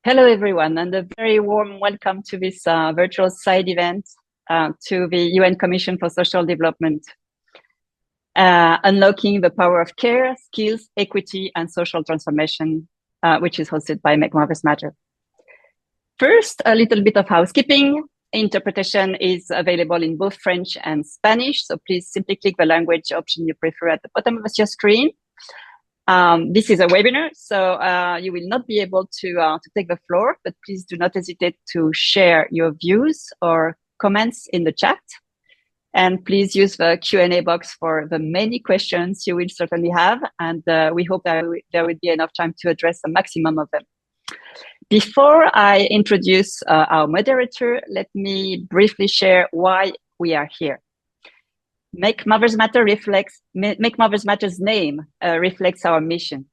Hello, everyone, and a very warm welcome to this virtual side event to the UN Commission for Social Development, Unlocking the Power of Care, Skills, Equity, and Social Transformation, which is hosted by Make Mothers Matter. First, a little bit of housekeeping. Interpretation is available in both French and Spanish, so please simply click the language option you prefer at the bottom of your screen. This is a webinar, so you will not be able to take the floor, but please do not hesitate to share your views or comments in the chat. And please use the Q&A box for the many questions you will certainly have, and we hope that there will be enough time to address a maximum of them. Before I introduce our moderator, let me briefly share why we are here. Make Mothers Matter's name reflects our mission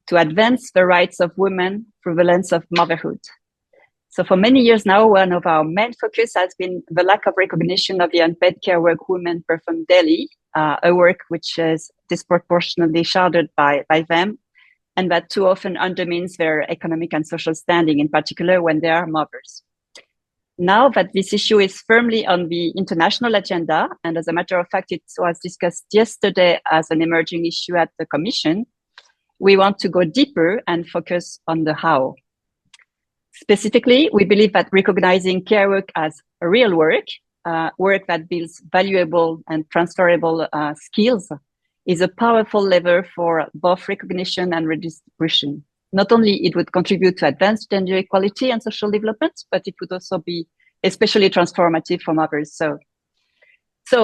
to advance the rights of women through the lens of motherhood. So for many years now, one of our main focus has been the lack of recognition of the unpaid care work women perform daily, a work which is disproportionately shadowed by them, and that too often undermines their economic and social standing, in particular when they are mothers. Now that this issue is firmly on the international agenda, and as a matter of fact, it was discussed yesterday as an emerging issue at the Commission, we want to go deeper and focus on the how. Specifically, we believe that recognizing care work as real work, work that builds valuable and transferable skills, is a powerful lever for both recognition and redistribution. Not only it would contribute to advanced gender equality and social development, but it would also be especially transformative for mothers. So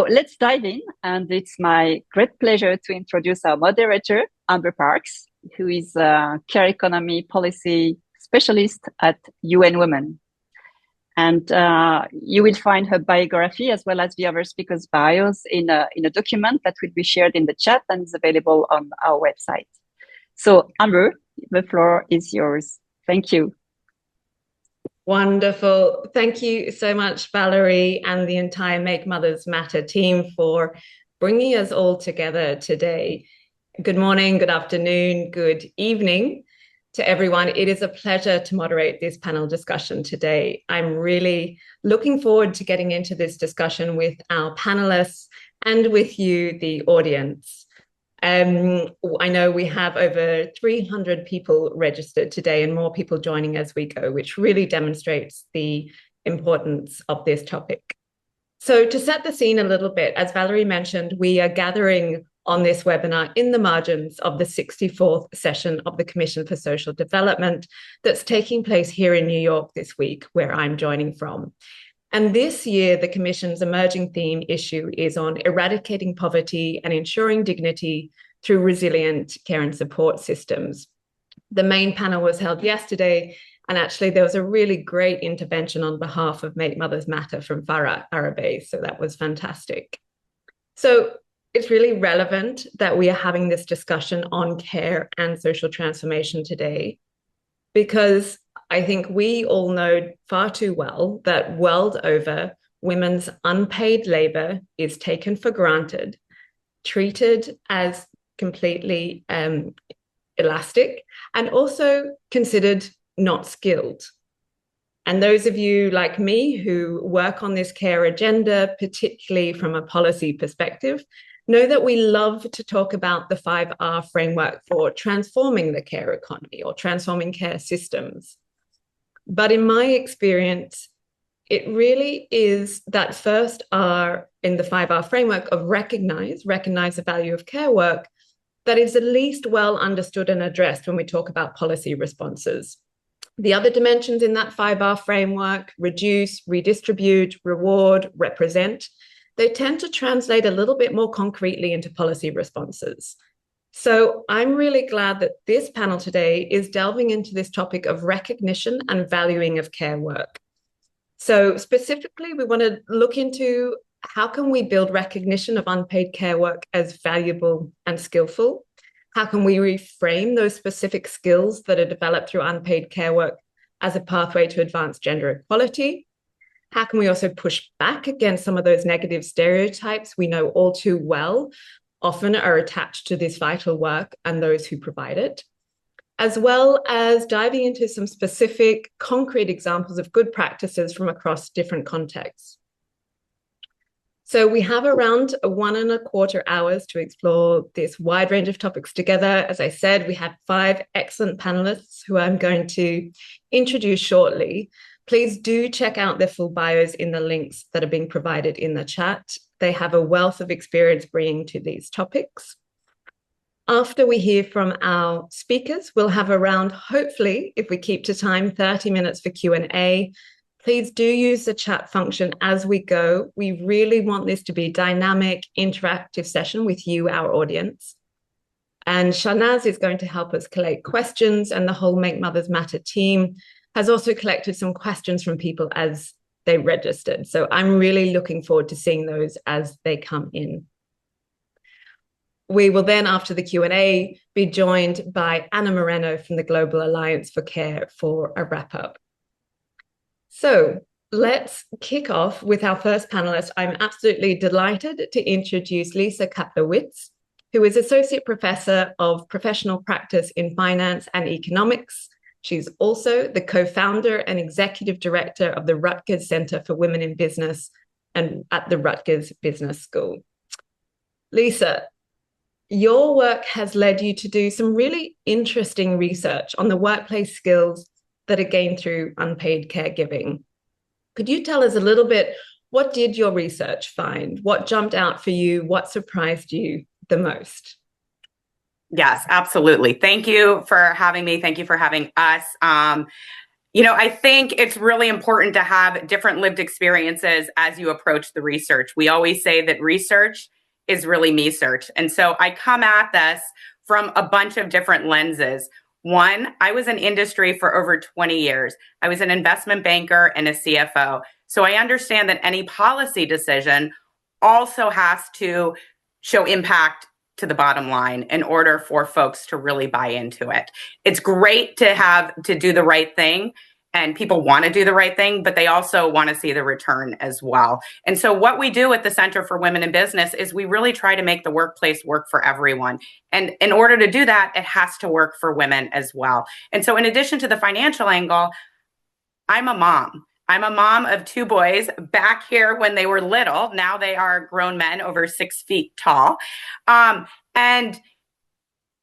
let's dive in. And it's my great pleasure to introduce our moderator, Amber Parks, who is a care economy policy specialist at UN Women. And you will find her biography as well as the other speakers' bios in a document that will be shared in the chat and is available on our website. So Amber, the floor is yours. Thank you. Wonderful. Thank you so much, Valerie, and the entire Make Mothers Matter team for bringing us all together today. Good morning, good afternoon, good evening to everyone. It is a pleasure to moderate this panel discussion today. I'm really looking forward to getting into this discussion with our panelists and with you, the audience. I know we have over 300 people registered today and more people joining as we go, which really demonstrates the importance of this topic. So to set the scene a little bit, as Valerie mentioned, we are gathering on this webinar in the margins of the 64th session of the Commission for Social Development that's taking place here in New York this week, where I'm joining from. And this year, the Commission's emerging theme issue is on eradicating poverty and ensuring dignity through resilient care and support systems. The main panel was held yesterday, and actually there was a really great intervention on behalf of Make Mothers Matter from Farah Arabay, so that was fantastic. So it's really relevant that we are having this discussion on care and social transformation today, because I think we all know far too well that world over, women's unpaid labor is taken for granted, treated as completely elastic, and also considered not skilled. And those of you like me who work on this care agenda, particularly from a policy perspective, know that we love to talk about the 5R framework for transforming the care economy or transforming care systems. But in my experience, it really is that first R in the 5R framework of recognize the value of care work that is the least well understood and addressed when we talk about policy responses. The other dimensions in that 5R framework, reduce, redistribute, reward, represent, they tend to translate a little bit more concretely into policy responses. So I'm really glad that this panel today is delving into this topic of recognition and valuing of care work. So specifically, we want to look into how can we build recognition of unpaid care work as valuable and skillful? How can we reframe those specific skills that are developed through unpaid care work as a pathway to advance gender equality? How can we also push back against some of those negative stereotypes we know all too well often are attached to this vital work and those who provide it? as well as diving into some specific concrete examples of good practices from across different contexts. So we have around 1.25 hours to explore this wide range of topics together. As I said, we have 5 excellent panelists who I'm going to introduce shortly. Please do check out their full bios in the links that are being provided in the chat. They have a wealth of experience bringing to these topics. After we hear from our speakers, we'll have around, hopefully, if we keep to time, 30 minutes for Q&A. Please do use the chat function as we go. We really want this to be a dynamic, interactive session with you, our audience. And Shanaz is going to help us collate questions, and the whole Make Mothers Matter team has also collected some questions from people as they registered. So I'm really looking forward to seeing those as they come in. We will then, after the Q&A, be joined by Anna Moreno from the Global Alliance for Care for a wrap-up. So let's kick off with our first panelist. I'm absolutely delighted to introduce Lisa Kaplowitz, who is Associate Professor of Professional Practice in Finance and Economics. She's also the co-founder and executive director of the Rutgers Center for Women in Business and at the Rutgers Business School. Lisa, your work has led you to do some really interesting research on the workplace skills that are gained through unpaid caregiving. Could you tell us a little bit, what did your research find? What jumped out for you? What surprised you the most? Yes, absolutely. Thank you for having me. Thank you for having us. I think it's really important to have different lived experiences as you approach the research. We always say that research is really me-search. And so I come at this from a bunch of different lenses. One, I was in industry for over 20 years. I was an investment banker and a CFO. So I understand that any policy decision also has to show impact to the bottom line in order for folks to really buy into it. It's great to do the right thing, and people want to do the right thing, but they also want to see the return as well. And so what we do at the Center for Women in Business is we really try to make the workplace work for everyone. And in order to do that, it has to work for women as well. And so in addition to the financial angle, I'm a mom. I'm a mom of 2 boys back here when they were little. Now they are grown men over 6 feet tall. And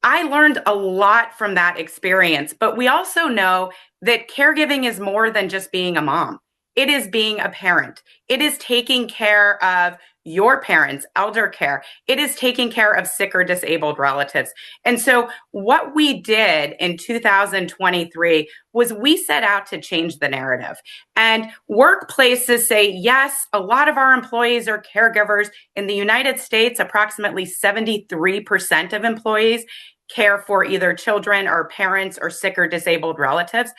I learned a lot from that experience, but we also know that caregiving is more than just being a mom. It is being a parent. It is taking care of your parents, elder care. It is taking care of sick or disabled relatives. And so what we did in 2023 was we set out to change the narrative. And workplaces say, yes, a lot of our employees are caregivers. In the United States, approximately 73% of employees care for either children or parents or sick or disabled relatives.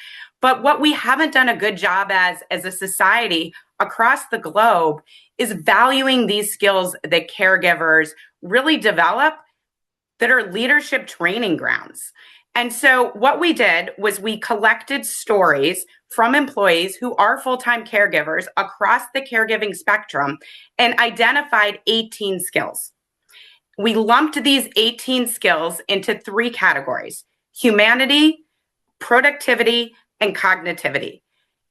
But what we haven't done a good job as a society across the globe is valuing these skills that caregivers really develop that are leadership training grounds. And so what we did was we collected stories from employees who are full-time caregivers across the caregiving spectrum and identified 18 skills. We lumped these 18 skills into 3 categories: humanity, productivity, and cognitivity.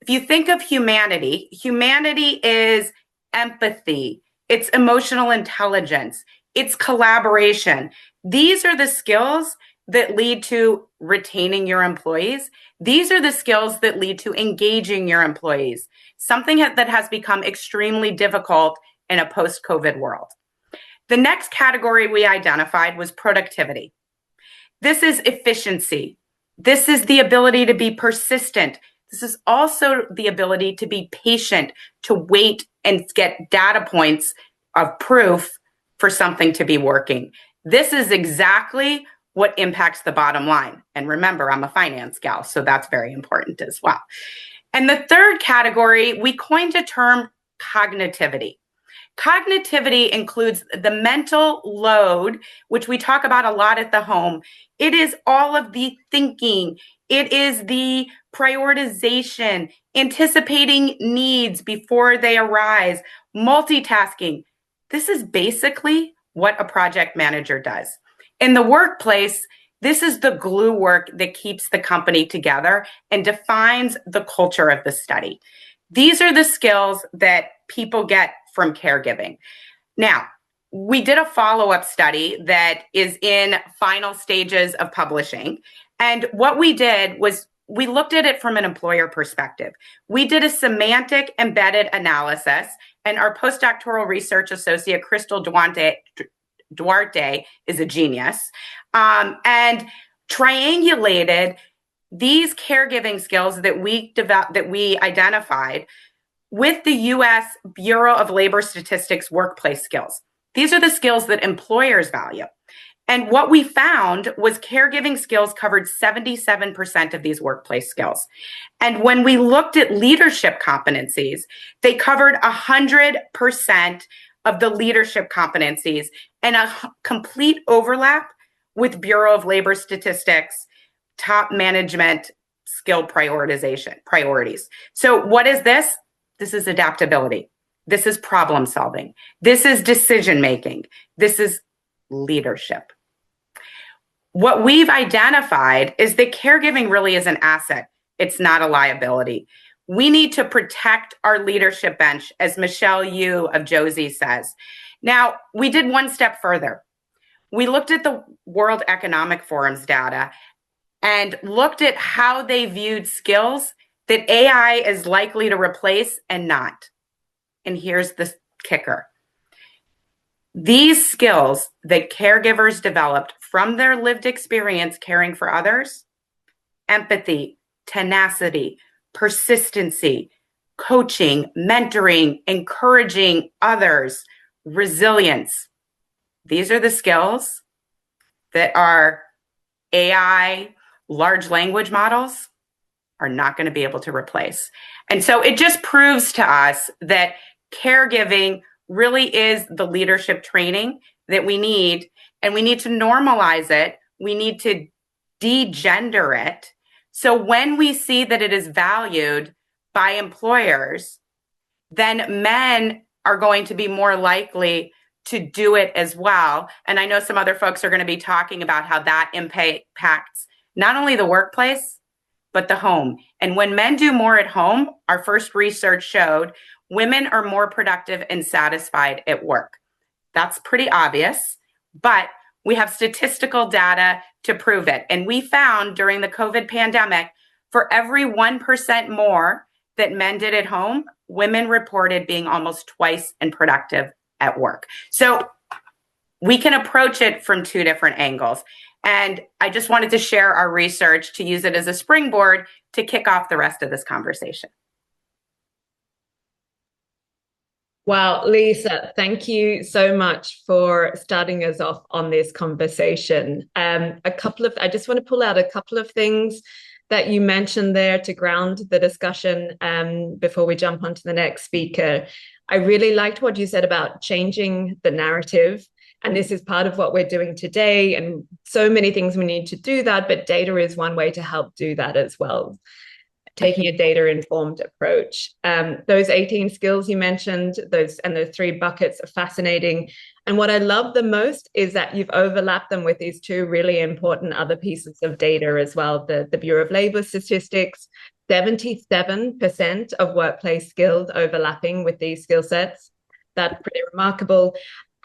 If you think of humanity, humanity is empathy, it's emotional intelligence, it's collaboration. These are the skills that lead to retaining your employees. These are the skills that lead to engaging your employees, something that has become extremely difficult in a post-COVID world. The next category we identified was productivity. This is efficiency. This is the ability to be persistent. This is also the ability to be patient, to wait and get data points of proof for something to be working. This is exactly what impacts the bottom line. And remember, I'm a finance gal, so that's very important as well. And the third category, we coined a term cognitivity. Cognitivity includes the mental load, which we talk about a lot at the home. It is all of the thinking. It is the prioritization, anticipating needs before they arise, multitasking. This is basically what a project manager does. In the workplace, This is the glue work that keeps the company together and defines the culture of the study. These are the skills that people get from caregiving. Now, we did a follow-up study that is in final stages of publishing. And what we did was we looked at it from an employer perspective. We did a semantic embedded analysis, and our postdoctoral research associate, Crystal Duarte is a genius, and triangulated these caregiving skills that we identified with the U.S. Bureau of Labor Statistics workplace skills. These are the skills that employers value. And what we found was caregiving skills covered 77% of these workplace skills. And when we looked at leadership competencies, they covered 100% of the leadership competencies and a complete overlap with Bureau of Labor Statistics top management skill priorities. So what is this? This is adaptability. This is problem solving. This is decision making. This is leadership. What we've identified is that caregiving really is an asset. It's not a liability. We need to protect our leadership bench, as Michelle Yu of Josie says. Now, we did one step further. We looked at the World Economic Forum's data and looked at how they viewed skills that AI is likely to replace and not. And here's the kicker. These skills that caregivers developed from their lived experience caring for others, empathy, tenacity, persistency, coaching, mentoring, encouraging others, resilience. These are the skills that our AI large language models are not going to be able to replace. And so it just proves to us that caregiving really is the leadership training that we need, and we need to normalize it. We need to de-gender it. So when we see that it is valued by employers, then men are going to be more likely to do it as well. And I know some other folks are going to be talking about how that impacts not only the workplace, but the home. And when men do more at home, our first research showed women are more productive and satisfied at work. That's pretty obvious, but we have statistical data to prove it. And we found during the COVID pandemic, for every 1% more that men did at home, women reported being almost twice as productive at work. So we can approach it from two different angles. And I just wanted to share our research to use it as a springboard to kick off the rest of this conversation. Wow, Lisa, thank you so much for starting us off on this conversation. I just want to pull out a couple of things that you mentioned there to ground the discussion before we jump on to the next speaker. I really liked what you said about changing the narrative. And this is part of what we're doing today. And so many things we need to do that, but data is one way to help do that as well. Taking a data-informed approach. Those 18 skills you mentioned, those 3 buckets are fascinating. And what I love the most is that you've overlapped them with these 2 really important other pieces of data as well. The Bureau of Labor Statistics, 77% of workplace skills overlapping with these skill sets. That's pretty remarkable.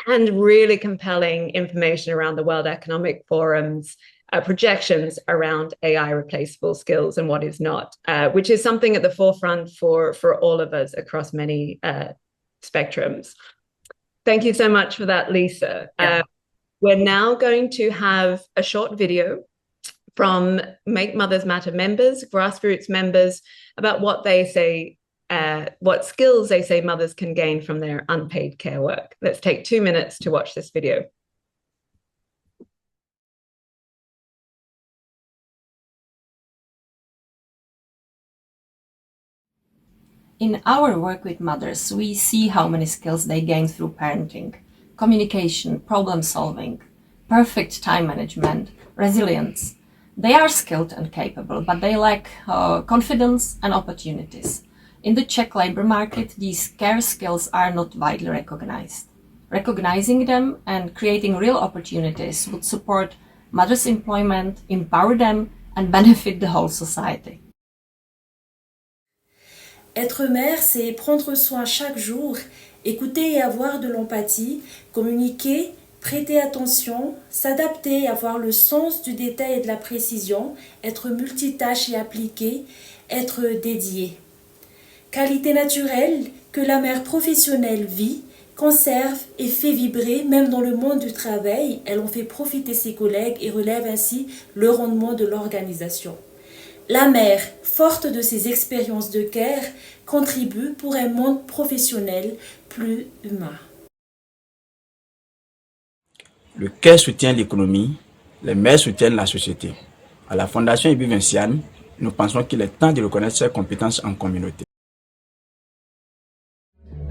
And really compelling information around the World Economic Forum's projections around AI replaceable skills and what is not, which is something at the forefront for all of us across many spectrums. Thank you so much for that, Lisa. Yeah. We're now going to have a short video from Make Mothers Matter members, grassroots members, about what they say, what skills they say mothers can gain from their unpaid care work. Let's take 2 minutes to watch this video. In our work with mothers, we see how many skills they gain through parenting: communication, problem solving, perfect time management, resilience. They are skilled and capable, but they lack confidence and opportunities. In the Czech labor market, these care skills are not widely recognized. Recognizing them and creating real opportunities would support mothers' employment, empower them, and benefit the whole society. Être mère, c'est prendre soin chaque jour, écouter et avoir de l'empathie, communiquer, prêter attention, s'adapter, avoir le sens du détail et de la précision, être multitâche et appliqué, être dédié. Qualité naturelle que la mère professionnelle vit, conserve et fait vibrer même dans le monde du travail. Elle en fait profiter ses collègues et relève ainsi le rendement de l'organisation. La mère, forte de ses expériences de care, contribue pour un monde professionnel plus humain. Le care soutient l'économie, les mères soutiennent la société. À la Fondation Ibi Vinciane, nous pensons qu'il est temps de reconnaître ces compétences en communauté.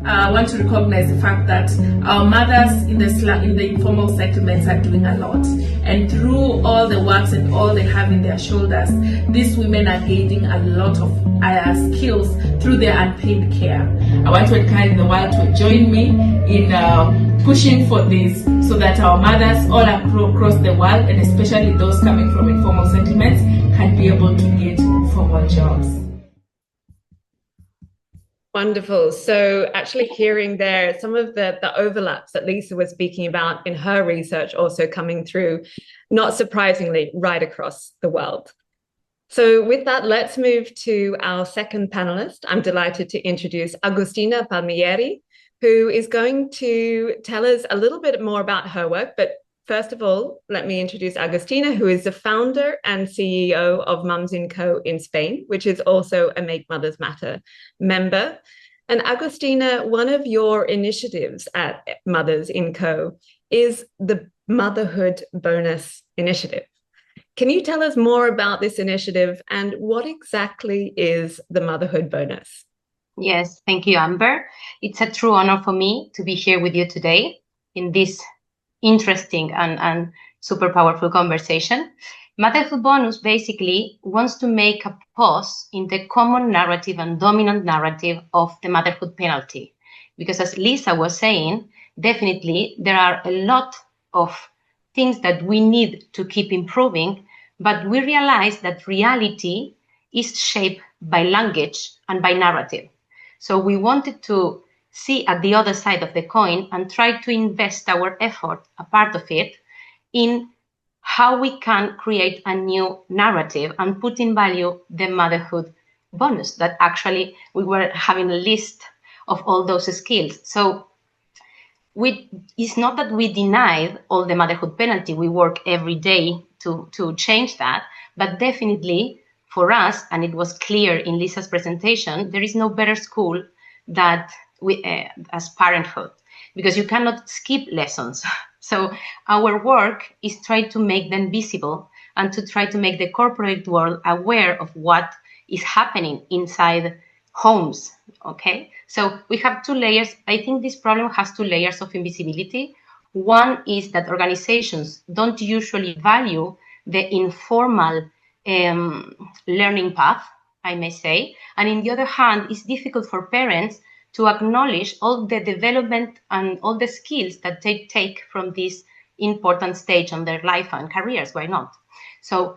I want to recognize the fact that our mothers in the informal settlements are doing a lot, and through all the works and all they have in their shoulders, these women are gaining a lot of skills through their unpaid care. I want to encourage the world to join me in pushing for this, so that our mothers all across the world, and especially those coming from informal settlements, can be able to get formal jobs. Wonderful. So actually hearing there some of the overlaps that Lisa was speaking about in her research also coming through, not surprisingly, right across the world. So with that, let's move to our second panelist. I'm delighted to introduce Agustina Palmieri, who is going to tell us a little bit more about her work. But first of all, let me introduce Agustina, who is the founder and CEO of Mums & Co in Spain, which is also a Make Mothers Matter member. And Agustina, one of your initiatives at Mothers & Co is the Motherhood Bonus Initiative. Can you tell us more about this initiative and what exactly is the Motherhood Bonus? Yes, thank you, Amber. It's a true honor for me to be here with you today in this interesting and super powerful conversation. Motherhood Bonus basically wants to make a pause in the common narrative and dominant narrative of the motherhood penalty. Because as Lisa was saying, definitely there are a lot of things that we need to keep improving, but we realize that reality is shaped by language and by narrative. So we wanted to see at the other side of the coin and try to invest our effort, a part of it, in how we can create a new narrative and put in value the motherhood bonus that actually we were having a list of all those skills. So it's not that we denied all the motherhood penalty. We work every day to change that, but definitely for us, and it was clear in Lisa's presentation, there is no better school that as parenthood, because you cannot skip lessons. So our work is try to make them visible and to try to make the corporate world aware of what is happening inside homes. Okay, so we have two layers. I think this problem has two layers of invisibility. One is that organizations don't usually value the informal learning path, I may say. And in the other hand, it's difficult for parents to acknowledge all the development and all the skills that they take from this important stage on their life and careers. Why not? So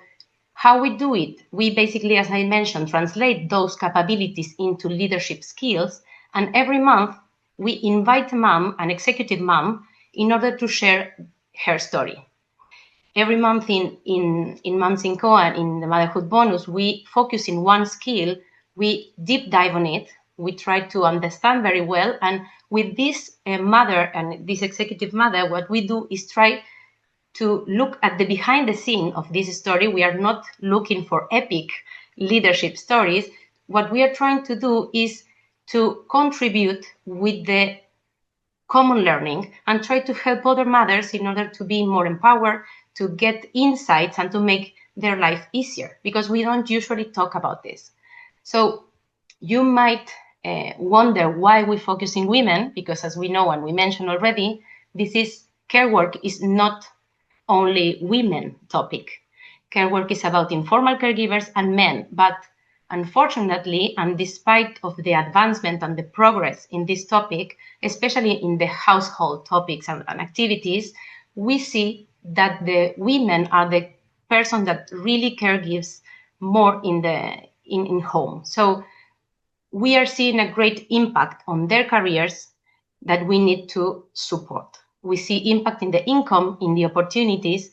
how we do it? We basically, as I mentioned, translate those capabilities into leadership skills. And every month we invite a mom, an executive mom, in order to share her story. Every month in Mums & Co and in the Motherhood Bonus, we focus in one skill, we deep dive on it, we try to understand very well. And with this mother and this executive mother, what we do is try to look at the behind the scene of this story. We are not looking for epic leadership stories. What we are trying to do is to contribute with the common learning and try to help other mothers in order to be more empowered, to get insights and to make their life easier, because we don't usually talk about this. So you might wonder why we focus in women, because as we know and we mentioned already, care work is not only women topic. Care work is about informal caregivers and men, but unfortunately, and despite of the advancement and the progress in this topic, especially in the household topics and activities, we see that the women are the person that really caregives more in home. So we are seeing a great impact on their careers that we need to support. We see impact in the income, in the opportunities,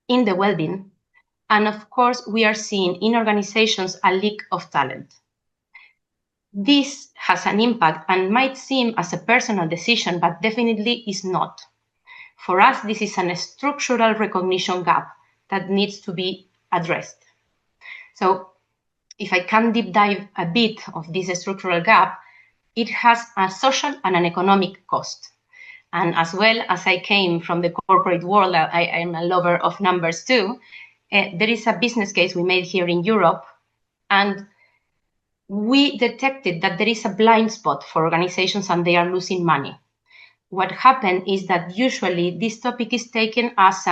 in the well-being. And of course, we are seeing in organizations a leak of talent. This has an impact and might seem as a personal decision, but definitely is not. For us, this is a structural recognition gap that needs to be addressed. So if I can deep dive a bit of this structural gap, it has a social and an economic cost. And as well as I came from the corporate world, I am a lover of numbers too. There is a business case we made here in Europe, and we detected that there is a blind spot for organizations and they are losing money. What happened is that usually this topic is taken as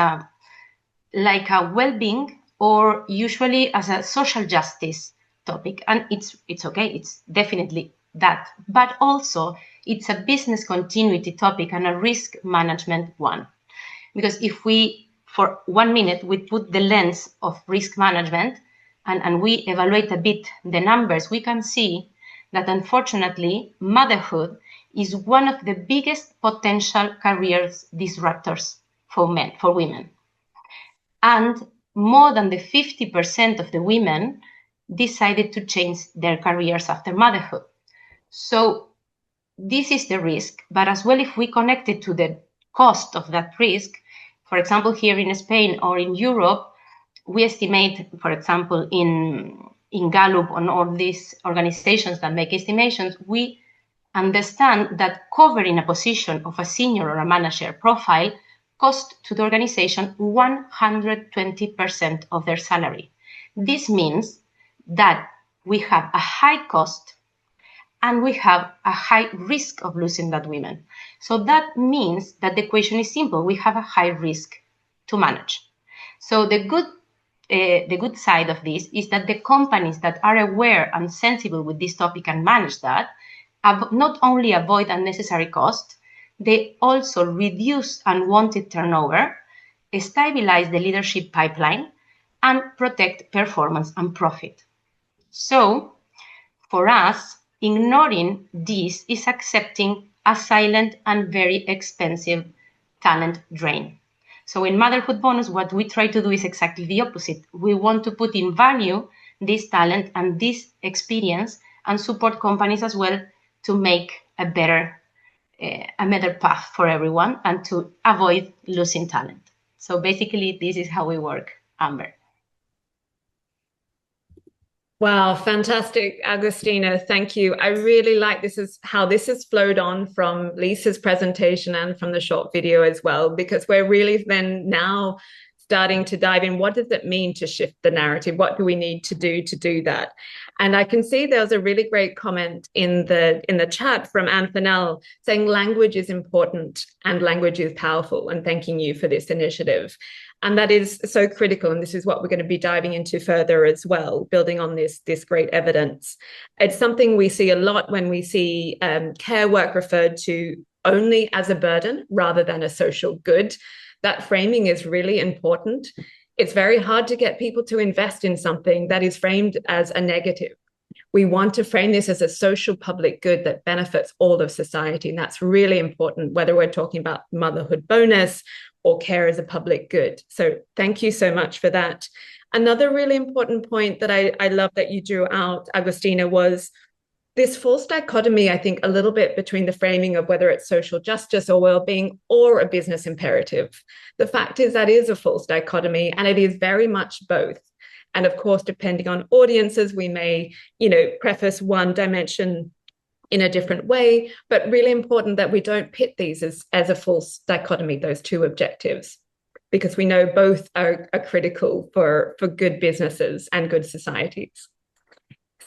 like a well-being or usually as a social justice topic. And it's okay, it's definitely that. But also it's a business continuity topic and a risk management one. Because if we, for 1 minute, we put the lens of risk management and we evaluate a bit the numbers, we can see that unfortunately motherhood is one of the biggest potential careers disruptors for women. And more than the 50% of the women decided to change their careers after motherhood. So this is the risk, but as well, if we connect it to the cost of that risk, for example, here in Spain or in Europe, we estimate, for example, in Gallup, on all these organizations that make estimations, we understand that covering a position of a senior or a manager profile cost to the organization 120% of their salary. This means that we have a high cost and we have a high risk of losing that women. So that means that the equation is simple. We have a high risk to manage. So the good side of this is that the companies that are aware and sensible with this topic and manage that not only avoid unnecessary cost, they also reduce unwanted turnover, stabilize the leadership pipeline, and protect performance and profit. So for us, ignoring this is accepting a silent and very expensive talent drain. So in Motherhood Bonus, what we try to do is exactly the opposite. We want to put in value this talent and this experience and support companies as well to make a better path for everyone and to avoid losing talent. So basically, this is how we work, Amber. Wow, fantastic, Agustina. Thank you. I really like how this has flowed on from Lisa's presentation and from the short video as well, because we're really then now starting to dive in. What does it mean to shift the narrative? What do we need to do that? And I can see there's a really great comment in the chat from Anne Fennell saying language is important and language is powerful, and thanking you for this initiative. And that is so critical. And this is what we're going to be diving into further as well, building on this great evidence. It's something we see a lot when we see care work referred to only as a burden rather than a social good. That framing is really important. It's very hard to get people to invest in something that is framed as a negative. We want to frame this as a social public good that benefits all of society. And that's really important, whether we're talking about motherhood bonus or care as a public good. So thank you so much for that. Another really important point that I love that you drew out, Agustina, was this false dichotomy, I think, a little bit between the framing of whether it's social justice or well-being or a business imperative. The fact is that is a false dichotomy, and it is very much both. And of course, depending on audiences, we may, preface one dimension in a different way, but really important that we don't pit these as a false dichotomy, those two objectives, because we know both are critical for good businesses and good societies.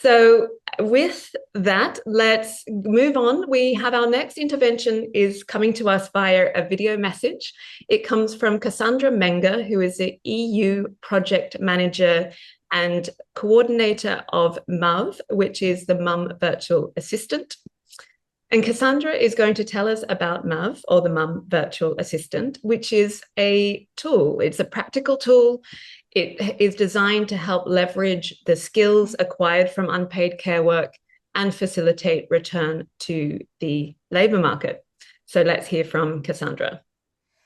So with that, let's move on. We have our next intervention is coming to us via a video message. It comes from Cassandra Menger, who is the EU project manager and coordinator of MAV, which is the Mum Virtual Assistant. And Cassandra is going to tell us about MAV, or the Mum Virtual Assistant, which is a tool. It's a practical tool. It is designed to help leverage the skills acquired from unpaid care work and facilitate return to the labour market. So let's hear from Cassandra.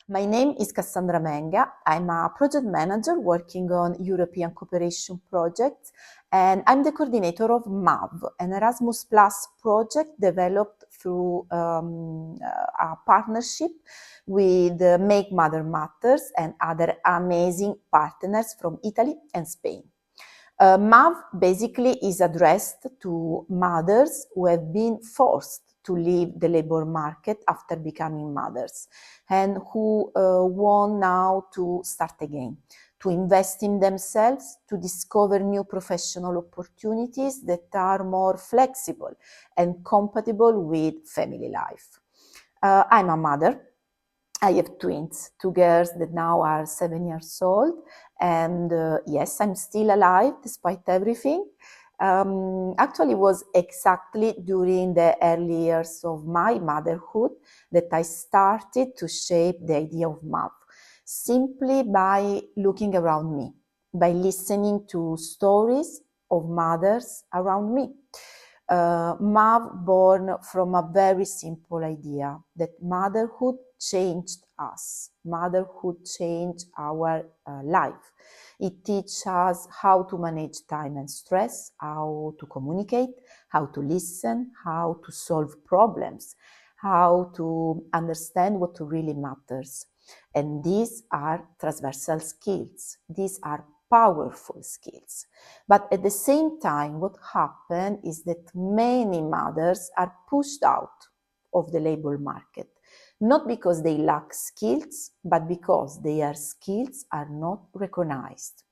My name is Cassandra Menga. I'm a project manager working on European cooperation projects, and I'm the coordinator of MAV, an Erasmus Plus project developed through a partnership with Make Mother Matters and other amazing partners from Italy and Spain. MAV basically is addressed to mothers who have been forced to leave the labor market after becoming mothers and who want now to start again, to invest in themselves, to discover new professional opportunities that are more flexible and compatible with family life. I'm a mother. I have twins, 2 girls that now are 7 years old. And yes, I'm still alive despite everything. Actually, it was exactly during the early years of my motherhood that I started to shape the idea of MAV, simply by looking around me, by listening to stories of mothers around me. MAV born from a very simple idea that motherhood changed us. Motherhood changed our life. It teaches us how to manage time and stress, how to communicate, how to listen, how to solve problems, how to understand what really matters. And these are transversal skills. These are powerful skills. But at the same time, what happened is that many mothers are pushed out of the labor market, not because they lack skills, but because their skills are not recognized.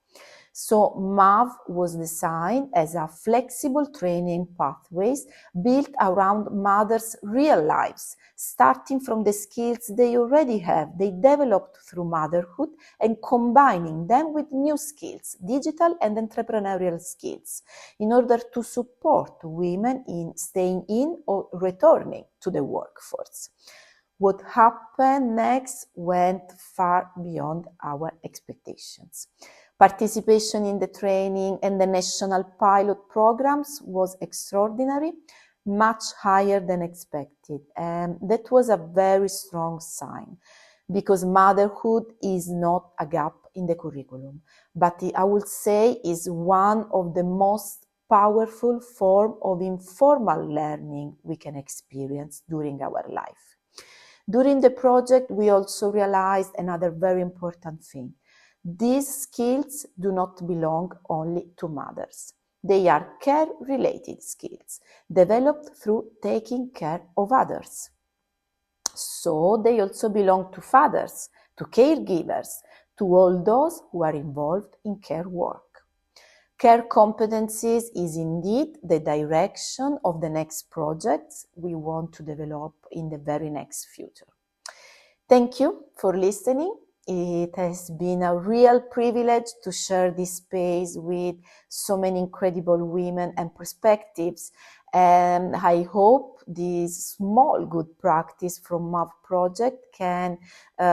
So MAV was designed as a flexible training pathways built around mothers' real lives, starting from the skills they already have, they developed through motherhood, and combining them with new skills, digital and entrepreneurial skills, in order to support women in staying in or returning to the workforce. What happened next went far beyond our expectations. Participation in the training and the national pilot programs was extraordinary, much higher than expected. And that was a very strong sign, because motherhood is not a gap in the curriculum, but I would say is one of the most powerful form of informal learning we can experience during our life. During the project, we also realized another very important thing. These skills do not belong only to mothers. They are care-related skills, developed through taking care of others. So they also belong to fathers, to caregivers, to all those who are involved in care work. Care competencies is indeed the direction of the next projects we want to develop in the very next future. Thank you for listening. It has been a real privilege to share this space with so many incredible women and perspectives. And I hope this small good practice from MAV project can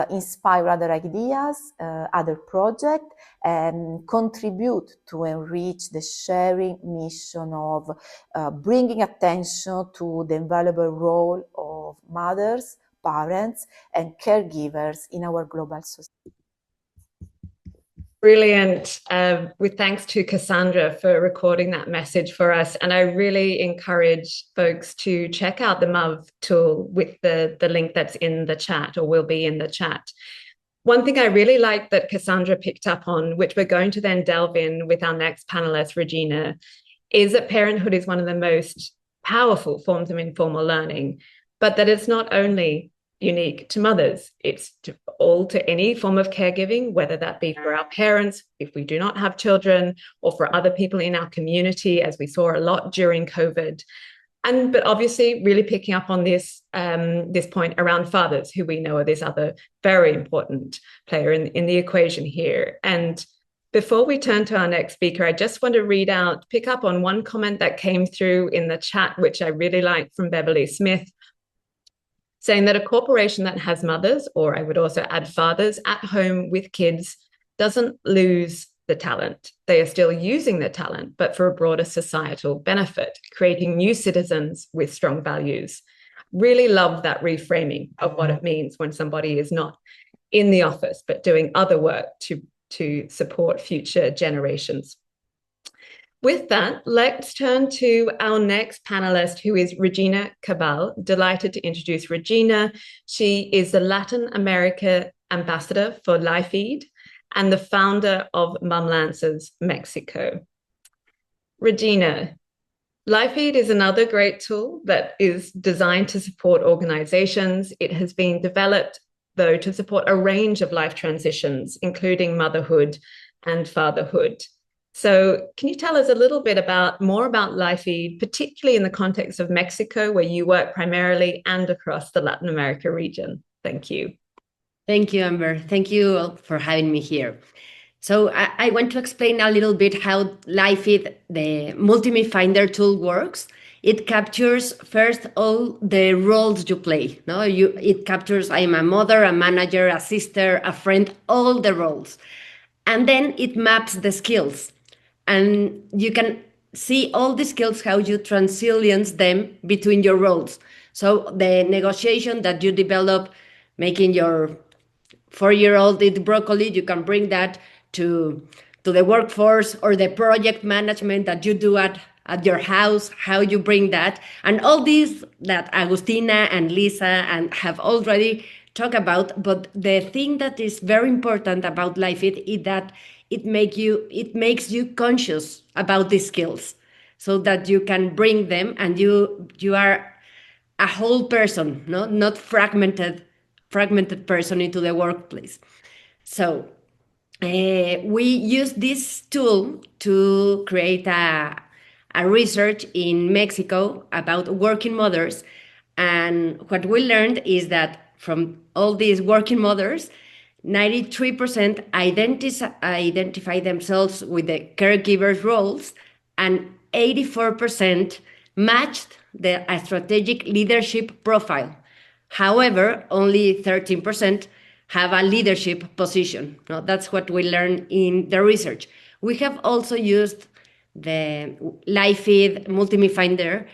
inspire other ideas, other projects, and contribute to enrich the sharing mission of bringing attention to the invaluable role of mothers, parents, and caregivers in our global society. Brilliant. With thanks to Cassandra for recording that message for us. And I really encourage folks to check out the MAV tool with the link that's in the chat, or will be in the chat. One thing I really like that Cassandra picked up on, which we're going to then delve in with our next panelist, Regina, is that parenthood is one of the most powerful forms of informal learning, but that it's not only unique to mothers, it's to any form of caregiving, whether that be for our parents, if we do not have children, or for other people in our community, as we saw a lot during COVID. But obviously really picking up on this point around fathers, who we know are this other very important player in the equation here. And before we turn to our next speaker, I just want to pick up on one comment that came through in the chat, which I really liked, from Beverly Smith, saying that a corporation that has mothers, or I would also add fathers, at home with kids doesn't lose the talent. They are still using the talent, but for a broader societal benefit, creating new citizens with strong values. Really love that reframing of what it means when somebody is not in the office, but doing other work to support future generations. With that, let's turn to our next panelist, who is Regina Cabal. Delighted to introduce Regina. She is the Latin America ambassador for LifeFeed and the founder of Mamlanzas Mexico. Regina, LifeFeed is another great tool that is designed to support organizations. It has been developed, though, to support a range of life transitions, including motherhood and fatherhood. So can you tell us a little bit more about LifeFeed, particularly in the context of Mexico, where you work primarily, and across the Latin America region? Thank you. Thank you, Amber. Thank you all for having me here. So I want to explain a little bit how LifeFeed, the Multi-Me Finder tool, works. It captures first all the roles you play. No, it captures I'm a mother, a manager, a sister, a friend, all the roles. And then it maps the skills. And you can see all the skills, how you transilience them between your roles. So the negotiation that you develop, making your 4-year-old eat broccoli, you can bring that to the workforce, or the project management that you do at your house, how you bring that. And all these that Agustina and Lisa and have already talked about. But the thing that is very important about LifeFeed is that it makes you conscious about these skills, so that you can bring them, and you are a whole person, no, not fragmented person into the workplace. So we use this tool to create a research in Mexico about working mothers. And what we learned is that from all these working mothers, 93% identify themselves with the caregiver's roles, and 84% matched a strategic leadership profile. However, only 13% have a leadership position. No, that's what we learned in the research. We have also used the LifeFeed Multi-Me Finder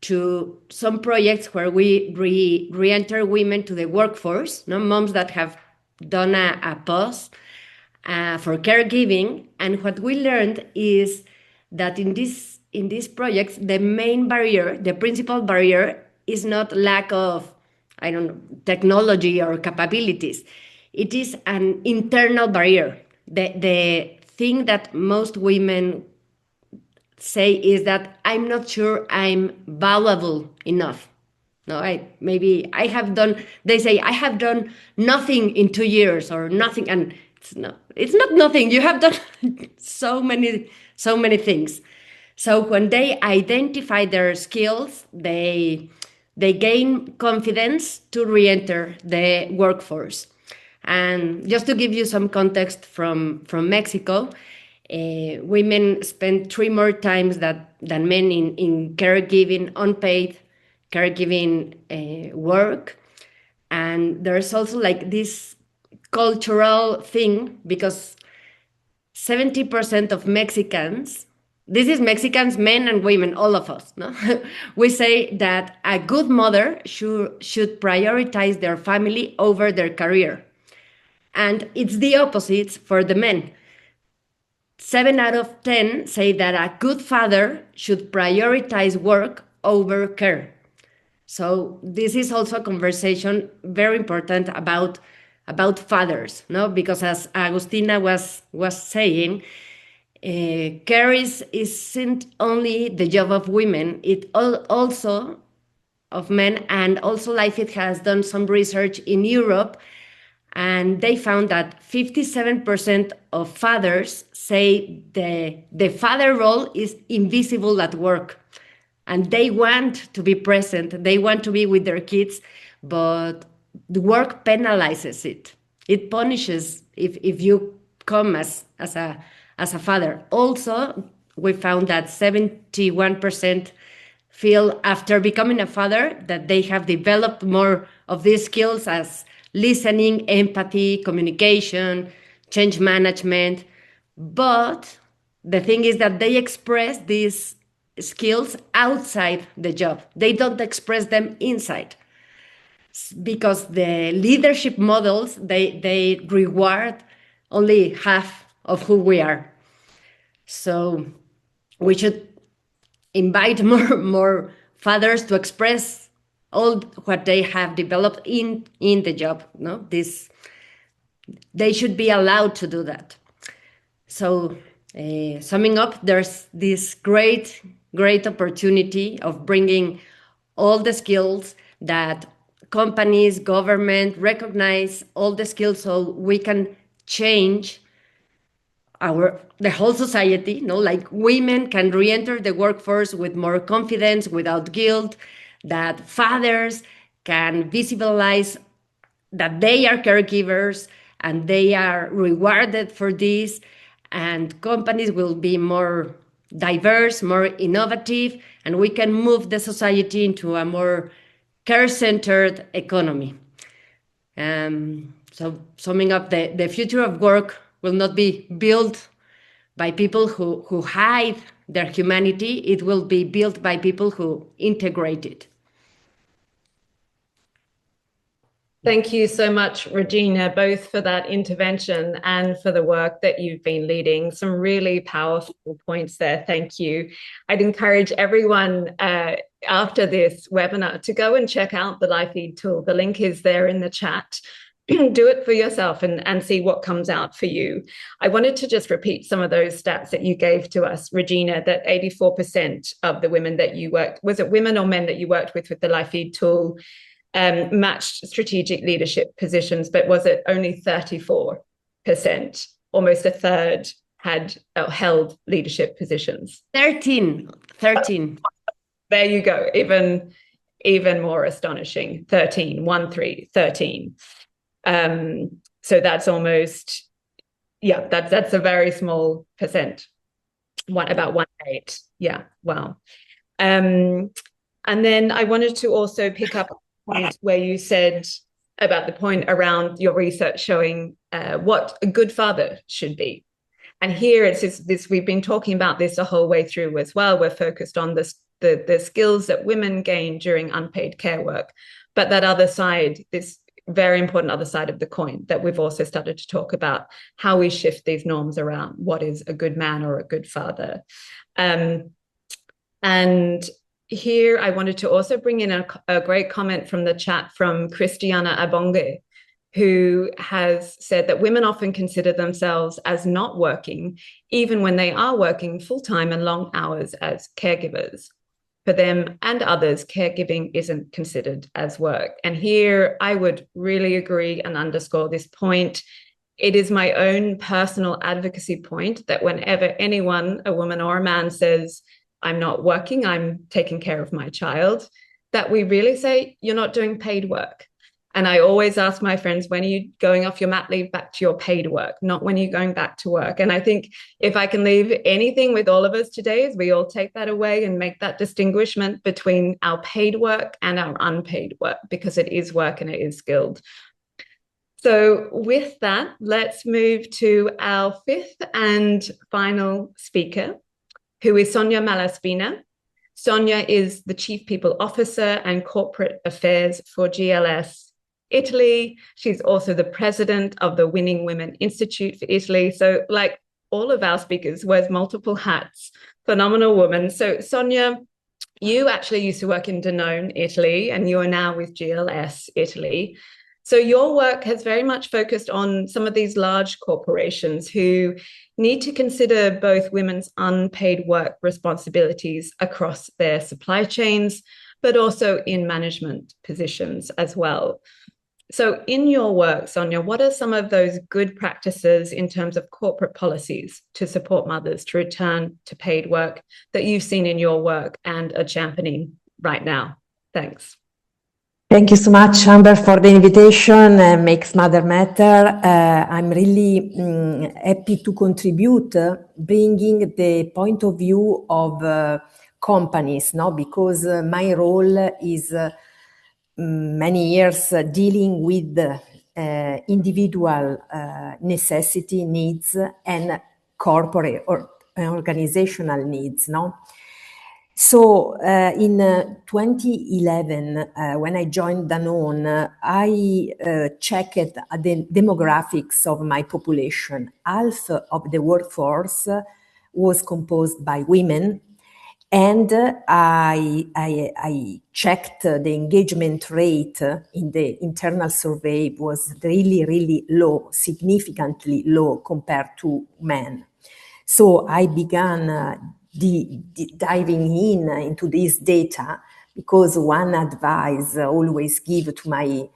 to some projects where we re-enter women to the workforce, no, moms that have done a pause for caregiving. And what we learned is that in these projects, the main barrier, the principal barrier, is not lack of, technology or capabilities. It is an internal barrier. The thing that most women say is that I'm not sure I'm valuable enough. No, they say I have done nothing in 2 years or nothing, and it's not nothing. You have done so many things. So when they identify their skills, they gain confidence to re-enter the workforce. And just to give you some context from Mexico, women spend 3 more times than men in caregiving, unpaid caregiving work. And there's also like this cultural thing, because 70% of Mexicans, this is Mexicans, men and women, all of us, no? We say that a good mother should prioritize their family over their career. And it's the opposite for the men. 7 out of 10 say that a good father should prioritize work over care. So this is also a conversation very important about fathers, no? Because as Agustina was saying, care isn't only the job of women, it also of men. And also LifeFeed has done some research in Europe, and they found that 57% of fathers say the father role is invisible at work, and they want to be present, they want to be with their kids, but the work penalizes it. It punishes if you come as a father. Also, we found that 71% feel after becoming a father that they have developed more of these skills as listening, empathy, communication, change management. But the thing is that they express these skills outside the job. They don't express them inside, because the leadership models, they reward only half of who we are. So we should invite more fathers to express all what they have developed in the job. No, they should be allowed to do that. So summing up, there's this great opportunity of bringing all the skills that companies, government recognize, all the skills, so we can change the whole society. Like women can re-enter the workforce with more confidence, without guilt, that fathers can visualize that they are caregivers and they are rewarded for this, and companies will be more diverse, more innovative, and we can move the society into a more care-centered economy. So summing up, the future of work will not be built by people who hide their humanity. It will be built by people who integrate it. Thank you so much, Regina, both for that intervention and for the work that you've been leading. Some really powerful points there. Thank you. I'd encourage everyone after this webinar to go and check out the LifeFeed tool. The link is there in the chat. Do it for yourself and see what comes out for you. I wanted to just repeat some of those stats that you gave to us, Regina, that 84% of the women that you worked, was it women or men that you worked with the LifeFeed tool, matched strategic leadership positions, but was it only 34%? Almost a third had held leadership positions. 13. There you go. Even more astonishing. 13. So that's almost, that's a very small percent. About 1/8. Yeah. Wow. And then I wanted to also pick up point where you said about the point around your research showing what a good father should be. And here it's this, we've been talking about this the whole way through as well. We're focused on the skills that women gain during unpaid care work. But that other side, this very important other side of the coin that we've also started to talk about, how we shift these norms around what is a good man or a good father. And here I wanted to also bring in a great comment from the chat from Christiana Abonge, who has said that women often consider themselves as not working, even when they are working full-time and long hours as caregivers. For them and others, caregiving isn't considered as work. And here I would really agree and underscore this point. It is my own personal advocacy point that whenever anyone, a woman or a man, says, I'm not working, I'm taking care of my child, that we really say, you're not doing paid work. And I always ask my friends, when are you going off your mat leave back to your paid work, not when you're going back to work? And I think if I can leave anything with all of us today, is we all take that away and make that distinguishment between our paid work and our unpaid work, because it is work and it is skilled. So with that, let's move to our fifth and final speaker, who is Sonia Malaspina. Sonia is the Chief People Officer and Corporate Affairs for GLS Italy. She's also the president of the Winning Women Institute for Italy. So like all of our speakers, wears multiple hats, phenomenal woman. So Sonia, you actually used to work in Danone, Italy, and you are now with GLS Italy. So your work has very much focused on some of these large corporations who need to consider both women's unpaid work responsibilities across their supply chains, but also in management positions as well. So in your work, Sonia, what are some of those good practices in terms of corporate policies to support mothers to return to paid work that you've seen in your work and are championing right now? Thanks. Thank you so much, Amber, for the invitation. Makes Mother Matter. I'm really happy to contribute, bringing the point of view of companies, no, because my role is many years dealing with individual necessity, needs, and corporate or organizational needs, no? So in 2011, when I joined Danone, I checked the demographics of my population. Half of the workforce was composed by women, and I checked the engagement rate in the internal survey was really low, significantly low compared to men. So I began diving into this data, because one advice I always give to my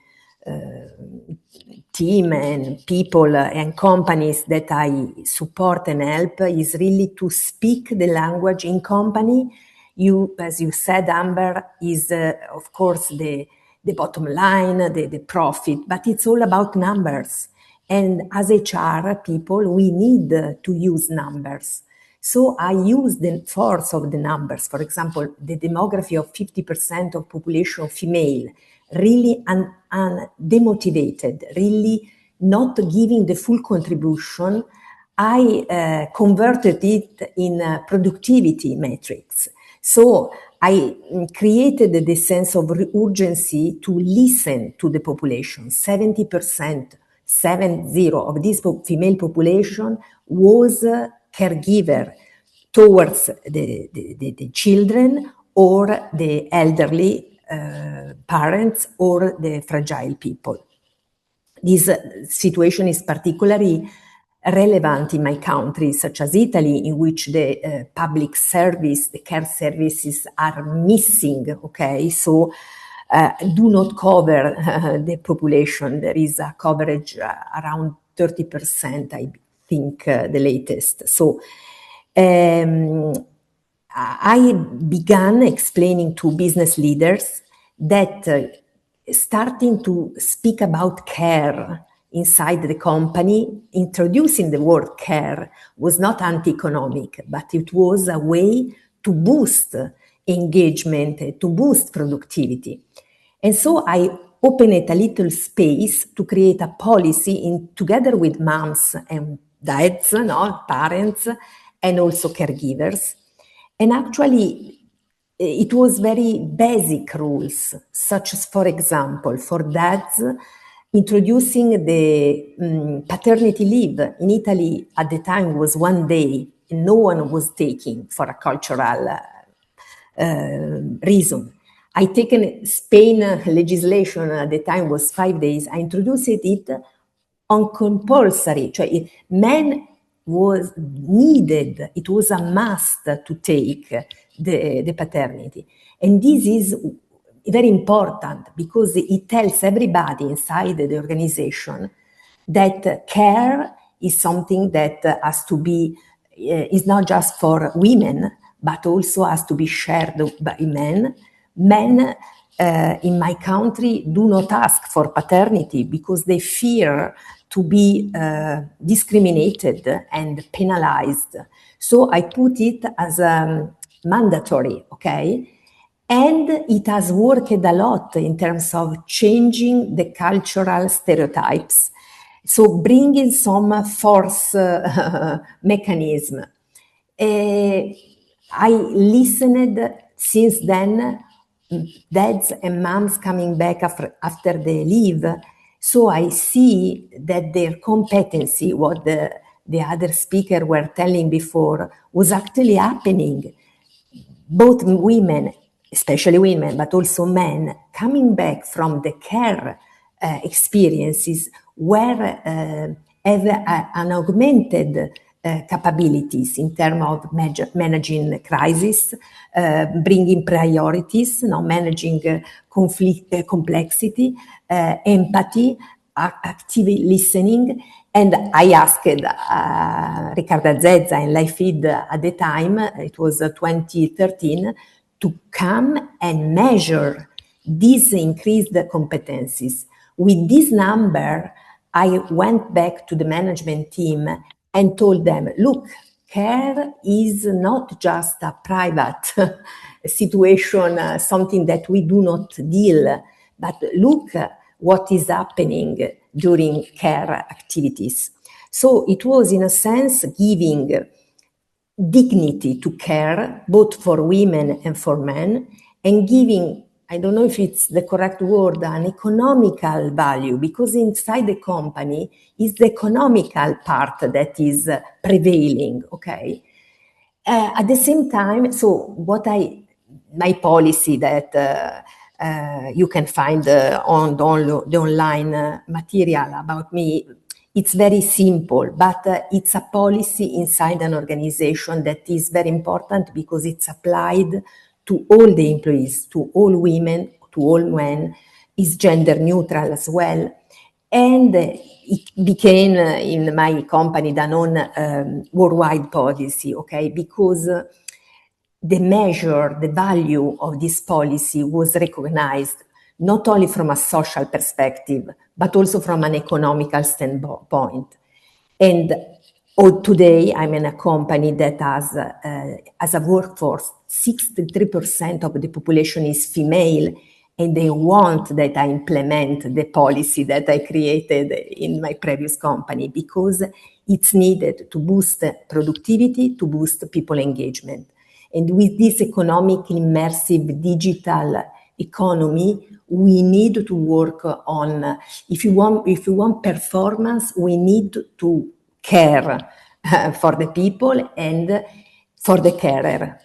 team and people and companies that I support and help is really to speak the language in company. You, as you said, Amber, is of course the bottom line, the profit, but it's all about numbers. And as HR people, we need to use numbers. So I use the force of the numbers. For example, the demography of 50% of population female, really demotivated, really not giving the full contribution. I converted it in productivity metrics. So I created the sense of urgency to listen to the population. 70%, 70 of this female population was caregiver towards the children or the elderly parents or the fragile people. This situation is particularly relevant in my country, such as Italy, in which the public service, the care services are missing, okay? So do not cover the population. There is a coverage around 30%, I think, the latest. So I began explaining to business leaders that starting to speak about care inside the company, introducing the word care was not anti-economic, but it was a way to boost engagement, to boost productivity. And so I opened a little space to create a policy together with moms and dads, parents, and also caregivers. And actually, it was very basic rules, such as, for example, for dads, introducing the paternity leave in Italy at the time was 1 day, and no one was taking for a cultural reason. I taken Spain legislation at the time was 5 days. I introduced it on compulsory, men was needed, it was a must to take the paternity. And this is very important because it tells everybody inside the organization that care is something that has to be, is not just for women, but also has to be shared by men. Men in my country do not ask for paternity because they fear to be discriminated and penalized. So I put it as mandatory, okay? And it has worked a lot in terms of changing the cultural stereotypes. So bringing some force mechanism. I listened since then, dads and moms coming back after the leave. So I see that their competency, what the other speaker were telling before, was actually happening. Both women, especially women, but also men, coming back from the care experiences were have an augmented capabilities in terms of managing crisis, bringing priorities, managing conflict, complexity, empathy, active listening. And I asked Riccarda Zezza and LifeFeed at the time, it was 2013, to come and measure these increased competencies. With this number, I went back to the management team and told them, look, care is not just a private situation, something that we do not deal, but look what is happening during care activities. So it was, in a sense, giving dignity to care, both for women and for men, and giving, I don't know if it's the correct word, an economical value, because inside the company is the economical part that is prevailing, okay? At the same time, so my policy that you can find on the online material about me, it's very simple, but it's a policy inside an organization that is very important because it's applied to all the employees, to all women, to all men, is gender neutral as well. And it became, in my company, Danone, worldwide policy, okay? Because the value of this policy was recognized not only from a social perspective, but also from an economical standpoint. And today, I'm in a company that has, as a workforce, 63% of the population is female, and they want that I implement the policy that I created in my previous company because it's needed to boost productivity, to boost people engagement. And with this economic, immersive, digital economy, we need to work on, if you want performance, we need to care for the people and for the carer,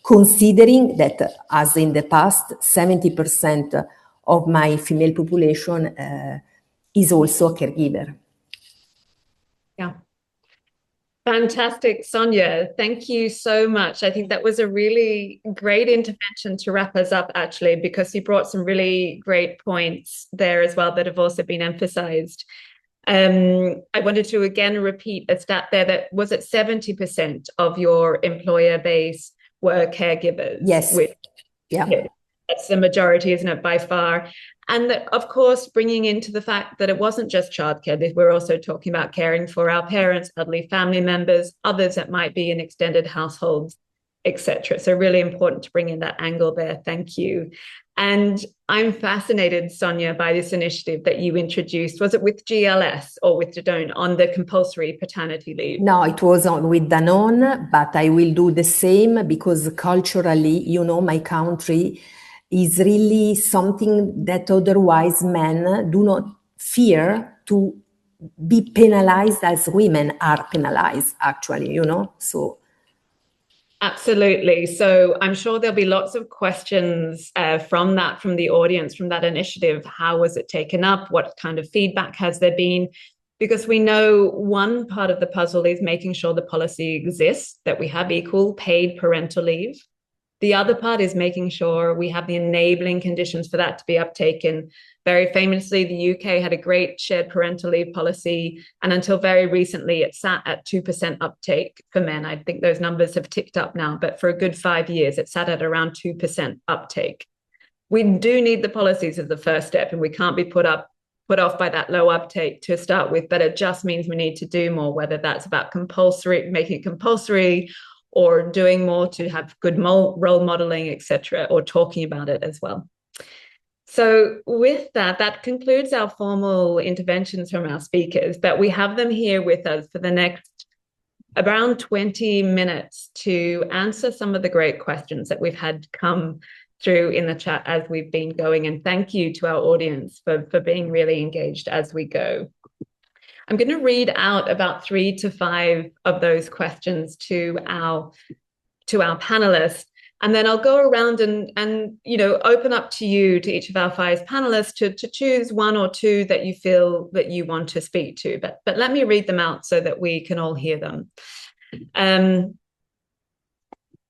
considering that, as in the past, 70% of my female population is also a caregiver. Yeah. Fantastic, Sonia. Thank you so much. I think that was a really great intervention to wrap us up, actually, because you brought some really great points there as well that have also been emphasized. I wanted to again repeat a stat there that was at 70% of your employer base were caregivers. Yes. Yeah. That's the majority, isn't it, by far? And that, of course, bringing into the fact that it wasn't just childcare, we're also talking about caring for our parents, elderly family members, others that might be in extended households, etc. So really important to bring in that angle there. Thank you. And I'm fascinated, Sonia, by this initiative that you introduced. Was it with GLS or with Danone on the compulsory paternity leave? No, it was with Danone, but I will do the same because culturally, my country is really something that otherwise men do not fear to be penalized as women are penalized, actually, so. Absolutely. So I'm sure there'll be lots of questions from the audience, from that initiative. How was it taken up? What kind of feedback has there been? Because we know one part of the puzzle is making sure the policy exists, that we have equal paid parental leave. The other part is making sure we have the enabling conditions for that to be uptaken. Very famously, the UK had a great shared parental leave policy, and until very recently, it sat at 2% uptake for men. I think those numbers have ticked up now, but for a good 5 years, it sat at around 2% uptake. We do need the policies as the first step, and we can't be put off by that low uptake to start with, but it just means we need to do more, whether that's about making it compulsory, or doing more to have good role modeling, etc., or talking about it as well. So with that concludes our formal interventions from our speakers, but we have them here with us for the next around 20 minutes to answer some of the great questions that we've had come through in the chat as we've been going. And thank you to our audience for being really engaged as we go. I'm going to read out about 3 to 5 of those questions to our panelists, and then I'll go around and open up to each of our 5 panelists to choose 1 or 2 that you feel that you want to speak to. But let me read them out so that we can all hear them.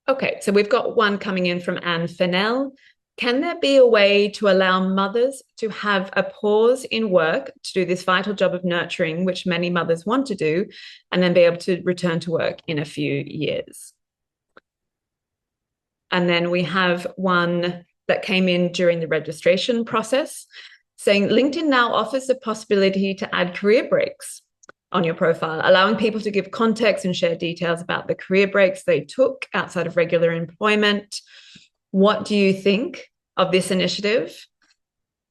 Okay, so we've got one coming in from Anne Fennell. Can there be a way to allow mothers to have a pause in work to do this vital job of nurturing, which many mothers want to do, and then be able to return to work in a few years? And then we have one that came in during the registration process saying LinkedIn now offers the possibility to add career breaks. on your profile, allowing people to give context and share details about the career breaks they took outside of regular employment. What do you think of this initiative?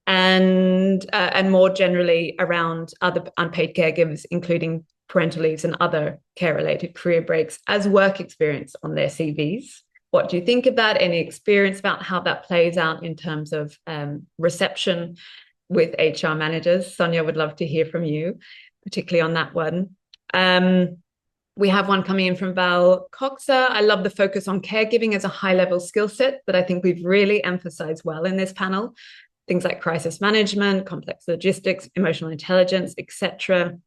And more generally around other unpaid caregivers, including parental leaves and other care-related career breaks as work experience on their CVs. What do you think of that? Any experience about how that plays out in terms of reception with HR managers? Sonia, would love to hear from you, particularly on that one. We have one coming in from Val Coxa. I love the focus on caregiving as a high-level skill set that I think we've really emphasized well in this panel. Things like crisis management, complex logistics, emotional intelligence, etc.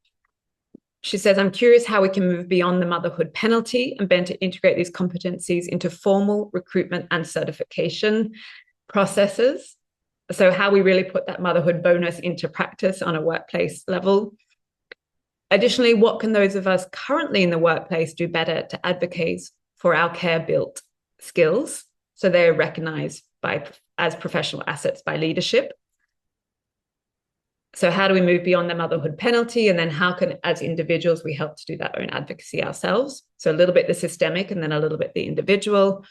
She says, I'm curious how we can move beyond the motherhood penalty and better integrate these competencies into formal recruitment and certification processes. So how we really put that motherhood bonus into practice on a workplace level. Additionally, what can those of us currently in the workplace do better to advocate for our care-built skills so they're recognized as professional assets by leadership? So how do we move beyond the motherhood penalty? And then how can, as individuals, we help to do that own advocacy ourselves? So a little bit the systemic and then a little bit the individual.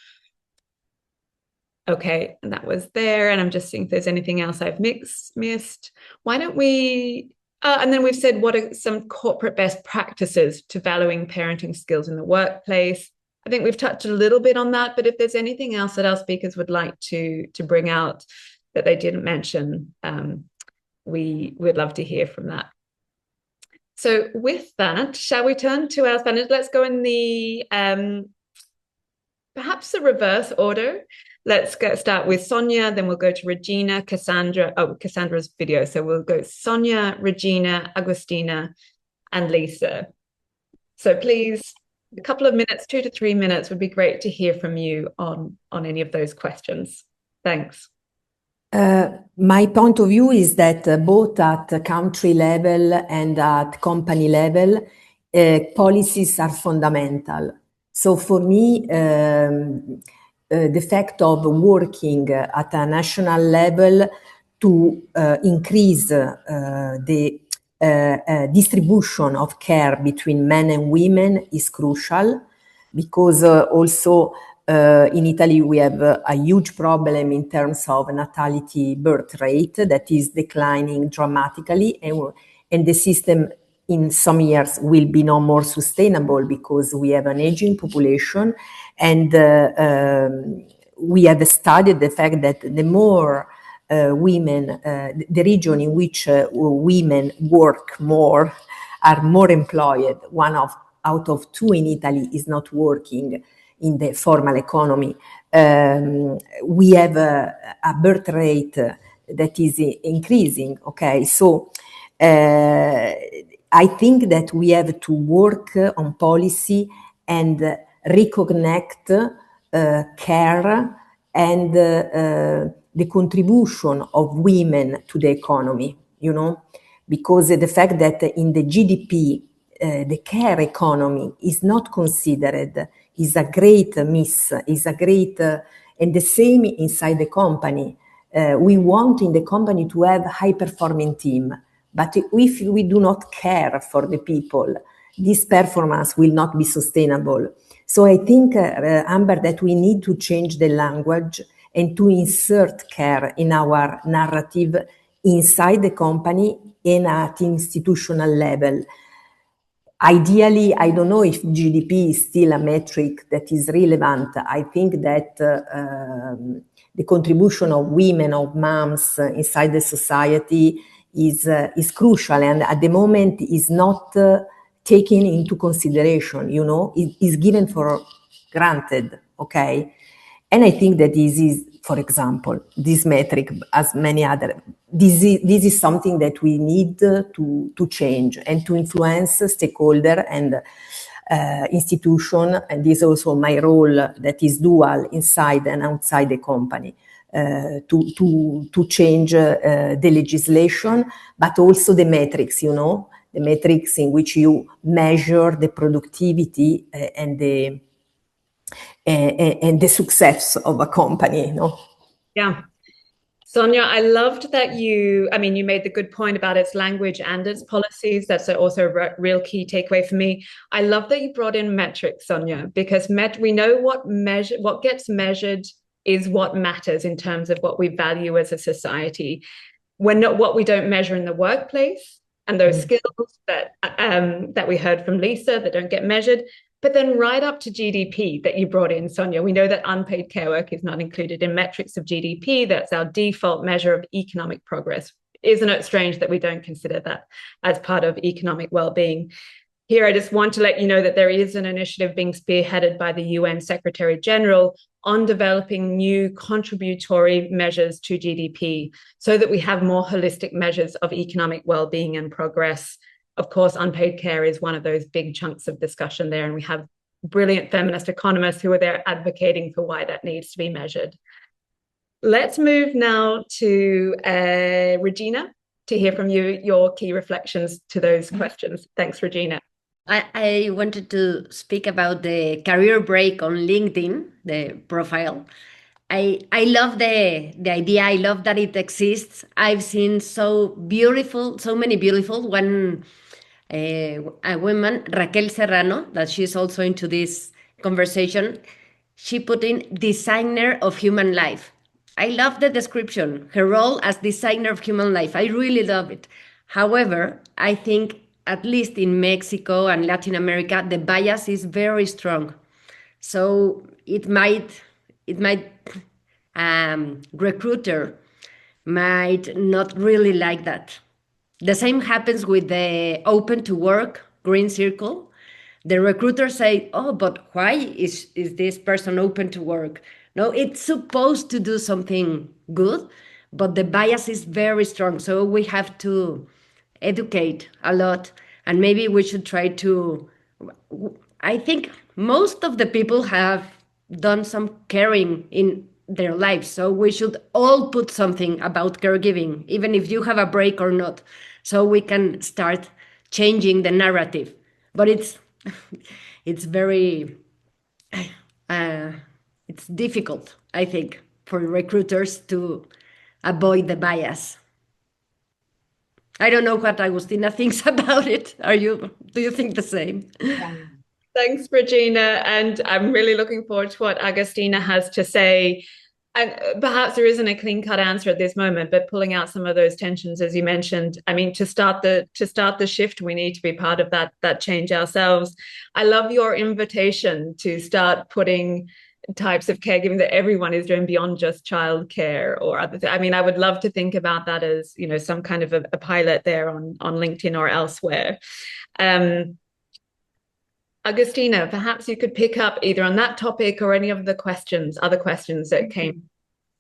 Okay, and that was there. And I'm just seeing if there's anything else I've missed. Why don't we, and then we've said, what are some corporate best practices to valuing parenting skills in the workplace? I think we've touched a little bit on that, but if there's anything else that our speakers would like to bring out that they didn't mention, we would love to hear from that. So with that, shall we turn to our Spanish? Let's go in the, perhaps the reverse order. Let's start with Sonia, then we'll go to Regina, Cassandra, Cassandra's video. So we'll go Sonia, Regina, Agustina, and Lisa. So please, a couple of minutes, 2 to 3 minutes would be great to hear from you on any of those questions. Thanks. My point of view is that both at country level and at company level, policies are fundamental. So for me, the fact of working at a national level to increase the distribution of care between men and women is crucial, because also in Italy, we have a huge problem in terms of natality birth rate that is declining dramatically, and the system in some years will be no more sustainable because we have an aging population, and we have studied the fact that the more women, the region in which women work more, are more employed. Out of 2 in Italy is not working in the formal economy. We have a birth rate that is increasing, okay? So I think that we have to work on policy and reconnect care and the contribution of women to the economy, you know, because the fact that in the GDP, the care economy is not considered is a great miss, is a great, and the same inside the company. We want in the company to have high-performing team, but if we do not care for the people, this performance will not be sustainable. So I think, Amber, that we need to change the language and to insert care in our narrative inside the company and at institutional level. Ideally, I don't know if GDP is still a metric that is relevant. I think that the contribution of women, of moms inside the society is crucial, and at the moment is not taken into consideration, you know, it is given for granted, okay? And I think that this is, for example, this metric, as many other, this is something that we need to change and to influence stakeholder and institution. And this is also my role that is dual inside and outside the company, to change the legislation, but also the metrics, you know, the metrics in which you measure the productivity and the success of a company, no? Yeah. Sonia, I loved that you made the good point about its language and its policies. That's also a real key takeaway for me. I love that you brought in metrics, Sonia, because we know what gets measured is what matters in terms of what we value as a society. What we don't measure in the workplace, and those skills that we heard from Lisa that don't get measured. But then right up to GDP that you brought in, Sonia, we know that unpaid care work is not included in metrics of GDP. That's our default measure of economic progress. Isn't it strange that we don't consider that as part of economic well-being? Here, I just want to let you know that there is an initiative being spearheaded by the UN Secretary General on developing new contributory measures to GDP so that we have more holistic measures of economic well-being and progress. Of course, unpaid care is one of those big chunks of discussion there, and we have brilliant feminist economists who are there advocating for why that needs to be measured. Let's move now to Regina to hear from you, your key reflections to those questions. Thanks, Regina. I wanted to speak about the career break on LinkedIn, the profile. I love the idea. I love that it exists. I've seen so many beautiful. One a woman, Raquel Serrano, that she's also into this conversation. She put in designer of human life. I love the description, her role as designer of human life. I really love it. However, I think at least in Mexico and Latin America, the bias is very strong. So recruiter might not really like that. The same happens with the open to work green circle. The recruiters say, oh, but why is this person open to work? No, it's supposed to do something good, but the bias is very strong. So we have to educate a lot, and maybe we should try to, I think most of the people have done some caring in their lives. So we should all put something about caregiving, even if you have a break or not, so we can start changing the narrative. But it's very, it's difficult, I think, for recruiters to avoid the bias. I don't know what Agustina thinks about it. Do you think the same? Yeah. Thanks, Regina. And I'm really looking forward to what Agustina has to say. And perhaps there isn't a clean-cut answer at this moment, but pulling out some of those tensions, as you mentioned. I mean, to start the shift, we need to be part of that change ourselves. I love your invitation to start putting types of caregiving that everyone is doing beyond just childcare or other things. I mean, I would love to think about that as, some kind of a pilot there on LinkedIn or elsewhere. Agustina, perhaps you could pick up either on that topic or any of the other questions that came.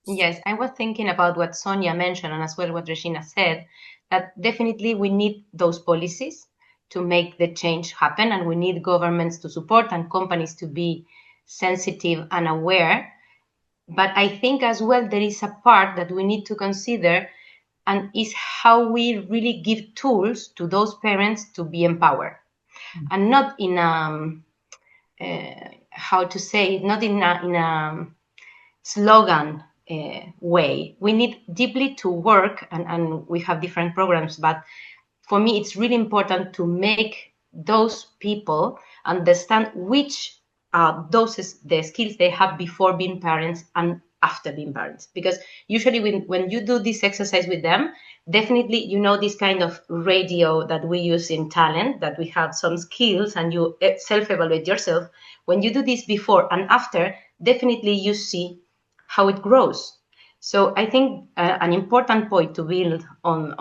Yes, I was thinking about what Sonia mentioned and as well what Regina said, that definitely we need those policies to make the change happen, and we need governments to support and companies to be sensitive and aware. But I think as well there is a part that we need to consider, and is how we really give tools to those parents to be empowered. And not in a slogan way. We need deeply to work, and we have different programs, but for me it's really important to make those people understand which are the skills they have before being parents and after being parents. Because usually when you do this exercise with them, definitely, this kind of radio that we use in talent, that we have some skills and you self-evaluate yourself. When you do this before and after, definitely you see how it grows. So I think an important point to build on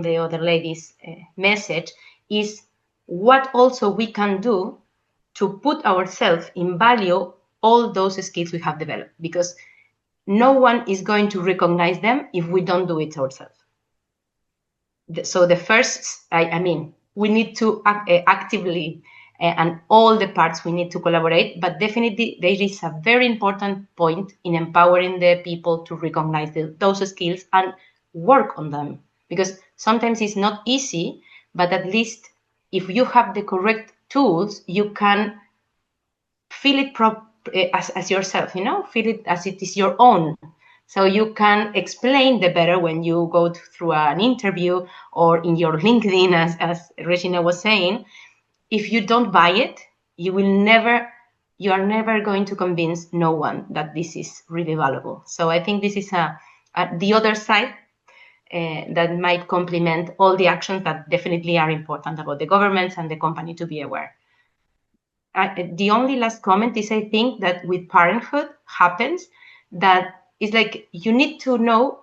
the other lady's message is what also we can do to put ourselves in value all those skills we have developed, because no one is going to recognize them if we don't do it ourselves. So the first, we need to actively, and all the parts we need to collaborate, but definitely there is a very important point in empowering the people to recognize those skills and work on them, because sometimes it's not easy, but at least if you have the correct tools, you can feel it as yourself, feel it as it is your own, So you can explain the better when you go through an interview or in your LinkedIn, as Regina was saying. If you don't buy it, you are never going to convince no one that this is really valuable. So I think this is the other side that might complement all the actions that definitely are important about the governments and the company to be aware. The only last comment is, I think that with parenthood happens that it's like you need to know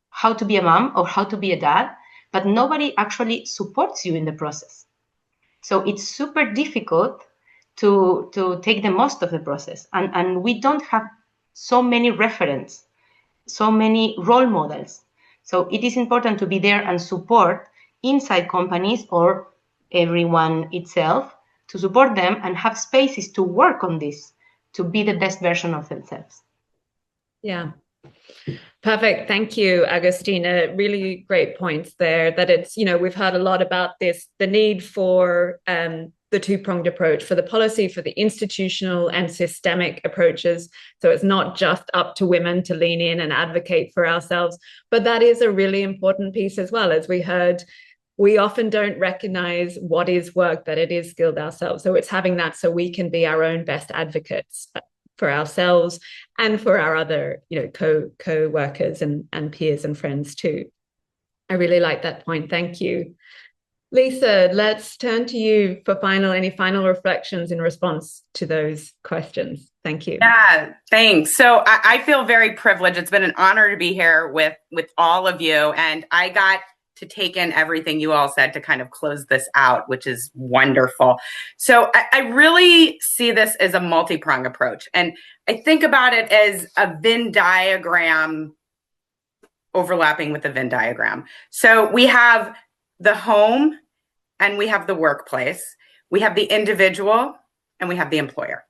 how to be a mom or how to be a dad, but nobody actually supports you in the process. So it's super difficult to take the most of the process. And we don't have so many referents, so many role models. So it is important to be there and support inside companies or everyone itself, to support them and have spaces to work on this, to be the best version of themselves. Yeah. Perfect. Thank you, Agustina. Really great points there, that it's, we've heard a lot about this, the need for the two-pronged approach, for the policy, for the institutional and systemic approaches. So it's not just up to women to lean in and advocate for ourselves, but that is a really important piece as well. As we heard, we often don't recognize what is work that it is skilled ourselves. So it's having that so we can be our own best advocates for ourselves and for our other, co-workers and peers and friends too. I really like that point. Thank you. Lisa, let's turn to you for any final reflections in response to those questions. Thank you. Yeah, thanks. So I feel very privileged. It's been an honor to be here with all of you. And I got to take in everything you all said to kind of close this out, which is wonderful. So I really see this as a multi-pronged approach. And I think about it as a Venn diagram overlapping with the Venn diagram. So we have the home and we have the workplace. We have the individual and we have the employer.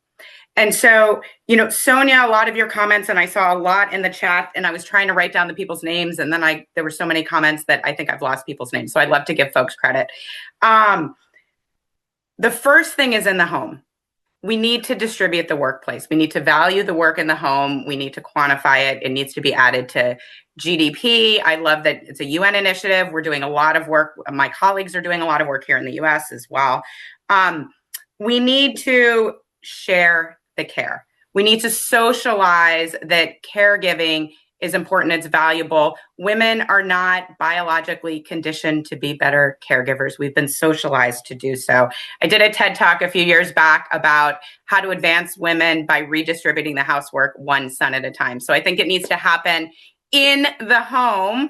And so, Sonia, a lot of your comments, and I saw a lot in the chat, and I was trying to write down the people's names, and then there were so many comments that I think I've lost people's names. So I'd love to give folks credit. The first thing is in the home. We need to distribute the workplace. We need to value the work in the home. We need to quantify it. It needs to be added to GDP. I love that it's a UN initiative. We're doing a lot of work. My colleagues are doing a lot of work here in the US as well. We need to share the care. We need to socialize that caregiving is important, it's valuable. Women are not biologically conditioned to be better caregivers. We've been socialized to do so. I did a TED Talk a few years back about how to advance women by redistributing the housework one son at a time. So I think it needs to happen in the home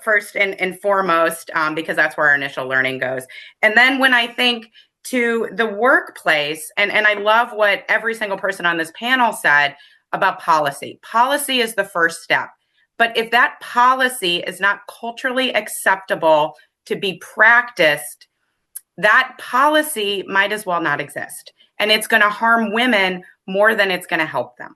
first and foremost, because that's where our initial learning goes. And then when I think to the workplace, and I love what every single person on this panel said about policy. Policy is the first step. But if that policy is not culturally acceptable to be practiced, that policy might as well not exist. And it's going to harm women more than it's going to help them.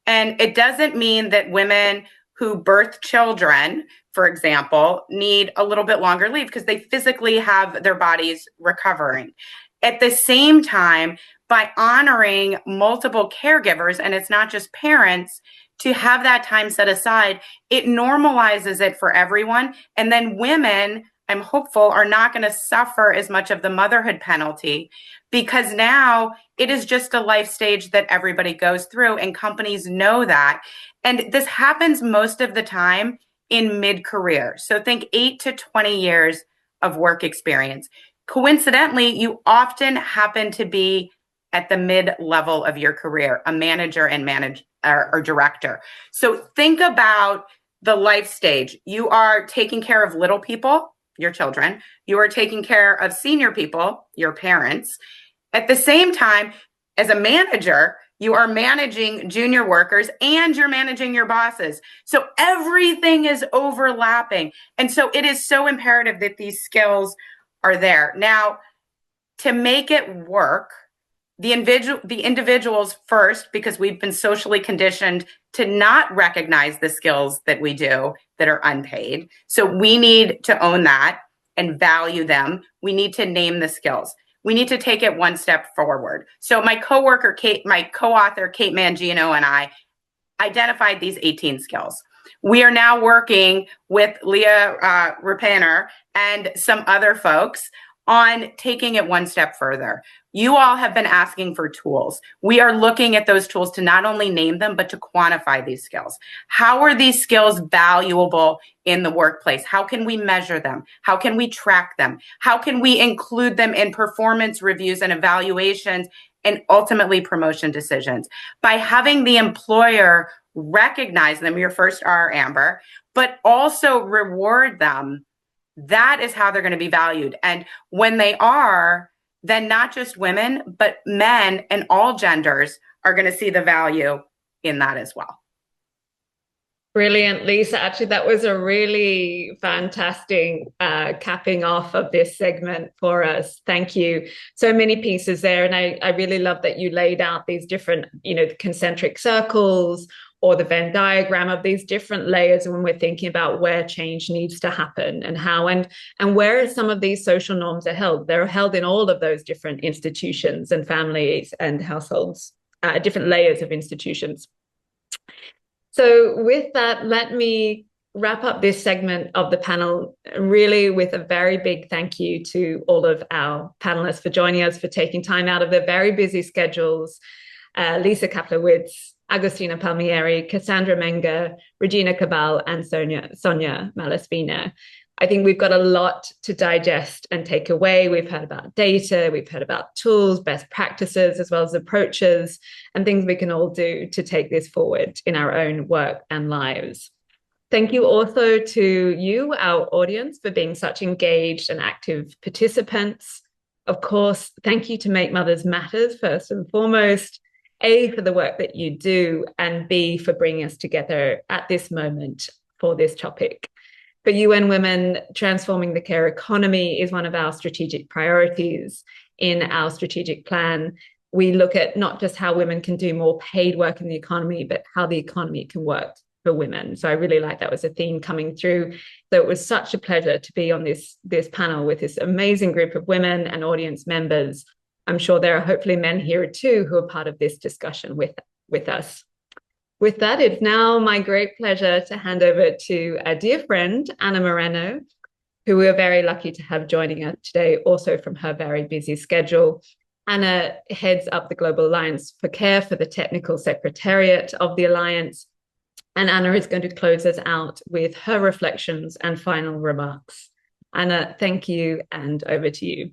And it doesn't mean that women who birth children, for example, need a little bit longer leave because they physically have their bodies recovering. At the same time, by honoring multiple caregivers, and it's not just parents, to have that time set aside, it normalizes it for everyone. And then women, I'm hopeful, are not going to suffer as much of the motherhood penalty, because now it is just a life stage that everybody goes through, and companies know that. And this happens most of the time in mid-career. So think 8 to 20 years of work experience. Coincidentally, you often happen to be at the mid-level of your career, a manager or director. So think about the life stage. You are taking care of little people, your children. You are taking care of senior people, your parents. At the same time, as a manager, you are managing junior workers and you're managing your bosses. So everything is overlapping. And so it is so imperative that these skills are there. Now, to make it work, the individuals first, because we've been socially conditioned to not recognize the skills that we do that are unpaid. So we need to own that and value them. We need to name the skills. We need to take it one step forward. So my co-author, Kate Mangino, and I identified these 18 skills. We are now working with Leah Rapaner and some other folks on taking it one step further. You all have been asking for tools. We are looking at those tools to not only name them, but to quantify these skills. How are these skills valuable in the workplace? How can we measure them? How can we track them? How can we include them in performance reviews and evaluations and ultimately promotion decisions? By having the employer recognize them, your first R, Amber, but also reward them. That is how they're going to be valued. And when they are, then not just women, but men and all genders are going to see the value in that as well. Brilliant, Lisa. Actually, that was a really fantastic capping off of this segment for us. Thank you. So many pieces there. And I really love that you laid out these different, concentric circles, or the Venn diagram of these different layers when we're thinking about where change needs to happen and how and where some of these social norms are held. They're held in all of those different institutions and families and households, different layers of institutions. So with that, let me wrap up this segment of the panel really with a very big thank you to all of our panelists for joining us, for taking time out of their very busy schedules. Lisa Kaplowitz, Agostina Palmieri, Cassandra Menga, Regina Cabal, and Sonia Malaspina. I think we've got a lot to digest and take away. We've heard about data, we've heard about tools, best practices, as well as approaches and things we can all do to take this forward in our own work and lives. Thank you also to you, our audience, for being such engaged and active participants. Of course, thank you to Make Mothers Matters, first and foremost. A, for the work that you do, and B, for bringing us together at this moment for this topic. For UN Women, transforming the care economy is one of our strategic priorities in our strategic plan. We look at not just how women can do more paid work in the economy, but how the economy can work for women. So I really like that was a theme coming through. So it was such a pleasure to be on this panel with this amazing group of women and audience members. I'm sure there are hopefully men here too who are part of this discussion with us. With that, it's now my great pleasure to hand over to a dear friend, Anna Moreno, who we are very lucky to have joining us today, also from her very busy schedule. Anna heads up the Global Alliance for Care for the Technical Secretariat of the Alliance. And Anna is going to close us out with her reflections and final remarks. Anna, thank you, and over to you.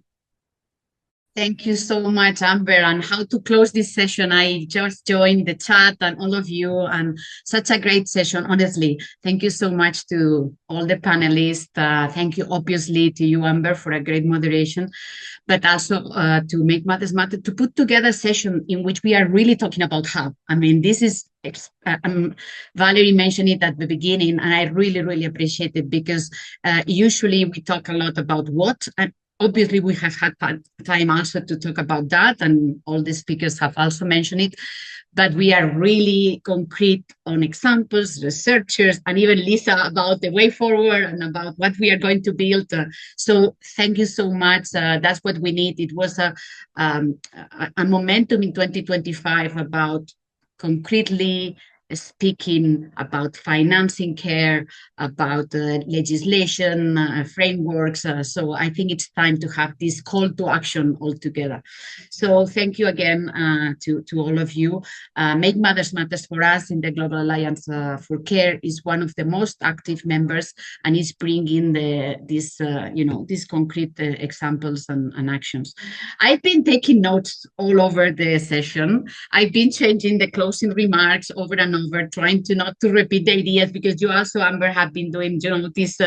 Thank you so much, Amber. And how to close this session? I just joined the chat and all of you, and such a great session, honestly. Thank you so much to all the panelists. Thank you, obviously, to you, Amber, for a great moderation, but also to Make Mothers Matter, to put together a session in which we are really talking about how. I mean, this is, Valerie mentioned it at the beginning, and I really, really appreciate it, because usually we talk a lot about what, and obviously, we have had time also to talk about that, and all the speakers have also mentioned it, but we are really concrete on examples, researchers, and even Lisa about the way forward and about what we are going to build. So thank you so much. That's what we need. It was a momentum in 2025 about concretely speaking about financing care, about legislation, frameworks. So I think it's time to have this call to action all together. So thank you again to all of you. Make Mothers Matters for us in the Global Alliance for Care is one of the most active members, and is bringing these concrete examples and actions. I've been taking notes all over the session. I've been changing the closing remarks over and over, trying to not to repeat the ideas, because you also, Amber, have been doing, this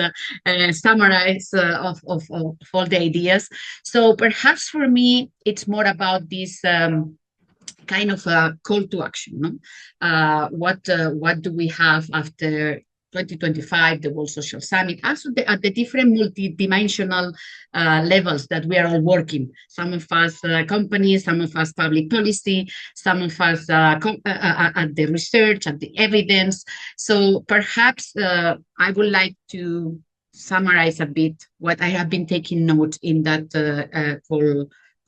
summarize of all the ideas. So perhaps for me, it's more about this kind of a call to action. No? What do we have after 2025, the World Social Summit, also at the different multidimensional levels that we are all working. Some of us companies, some of us public policy, some of us at the research, at the evidence. So perhaps I would like to summarize a bit what I have been taking note in that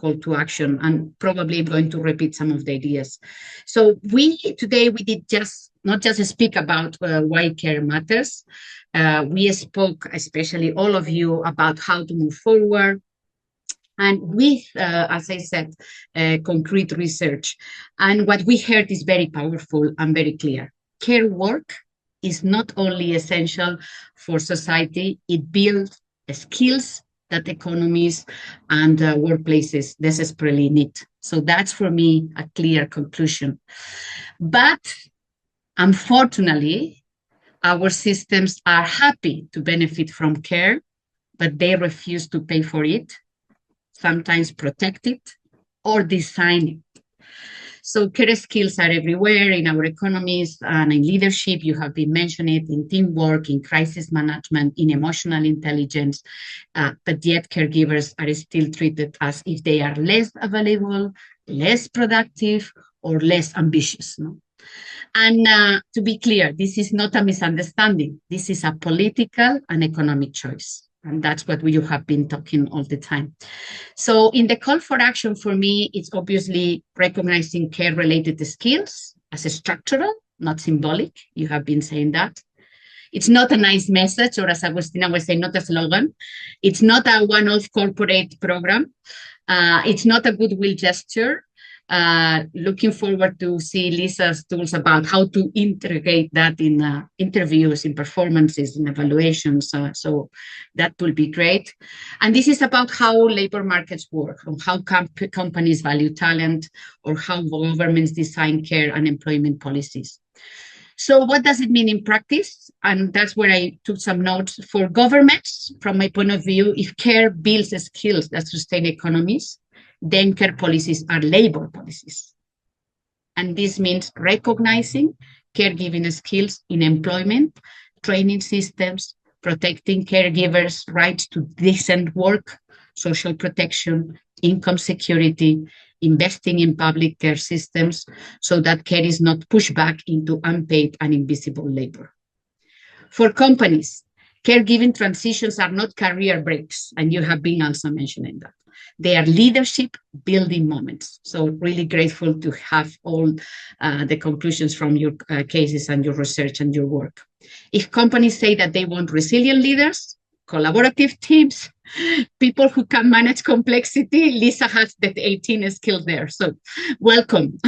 call to action, and probably going to repeat some of the ideas. So today we did just not just speak about why care matters. We spoke, especially all of you, about how to move forward. And with, as I said, concrete research. And what we heard is very powerful and very clear. Care work is not only essential for society, it builds skills that economies and workplaces desperately need. So that's, for me, a clear conclusion. But unfortunately, our systems are happy to benefit from care, but they refuse to pay for it, sometimes protect it, or design it. So care skills are everywhere in our economies and in leadership. You have been mentioning it in teamwork, in crisis management, in emotional intelligence, but yet caregivers are still treated as if they are less available, less productive, or less ambitious. No? And to be clear, this is not a misunderstanding. This is a political and economic choice. And that's what we have been talking all the time. So in the call for action, for me, it's obviously recognizing care-related skills as a structural, not symbolic. You have been saying that. It's not a nice message, or as Agustina was saying, not a slogan. It's not a one-off corporate program. It's not a goodwill gesture. Looking forward to see Lisa's tools about how to integrate that in interviews, in performances, in evaluations. So that will be great. And this is about how labor markets work, on how companies value talent, or how governments design care and employment policies. So what does it mean in practice? And that's where I took some notes. For governments, from my point of view, if care builds skills that sustain economies, then care policies are labor policies. And this means recognizing caregiving skills in employment, training systems, protecting caregivers' rights to decent work, social protection, income security, investing in public care systems so that care is not pushed back into unpaid and invisible labor. For companies, caregiving transitions are not career breaks, and you have been also mentioning that. They are leadership building moments. So really grateful to have all the conclusions from your cases and your research and your work. If companies say that they want resilient leaders, collaborative teams, people who can manage complexity, Lisa has the 18 skills there. So welcome.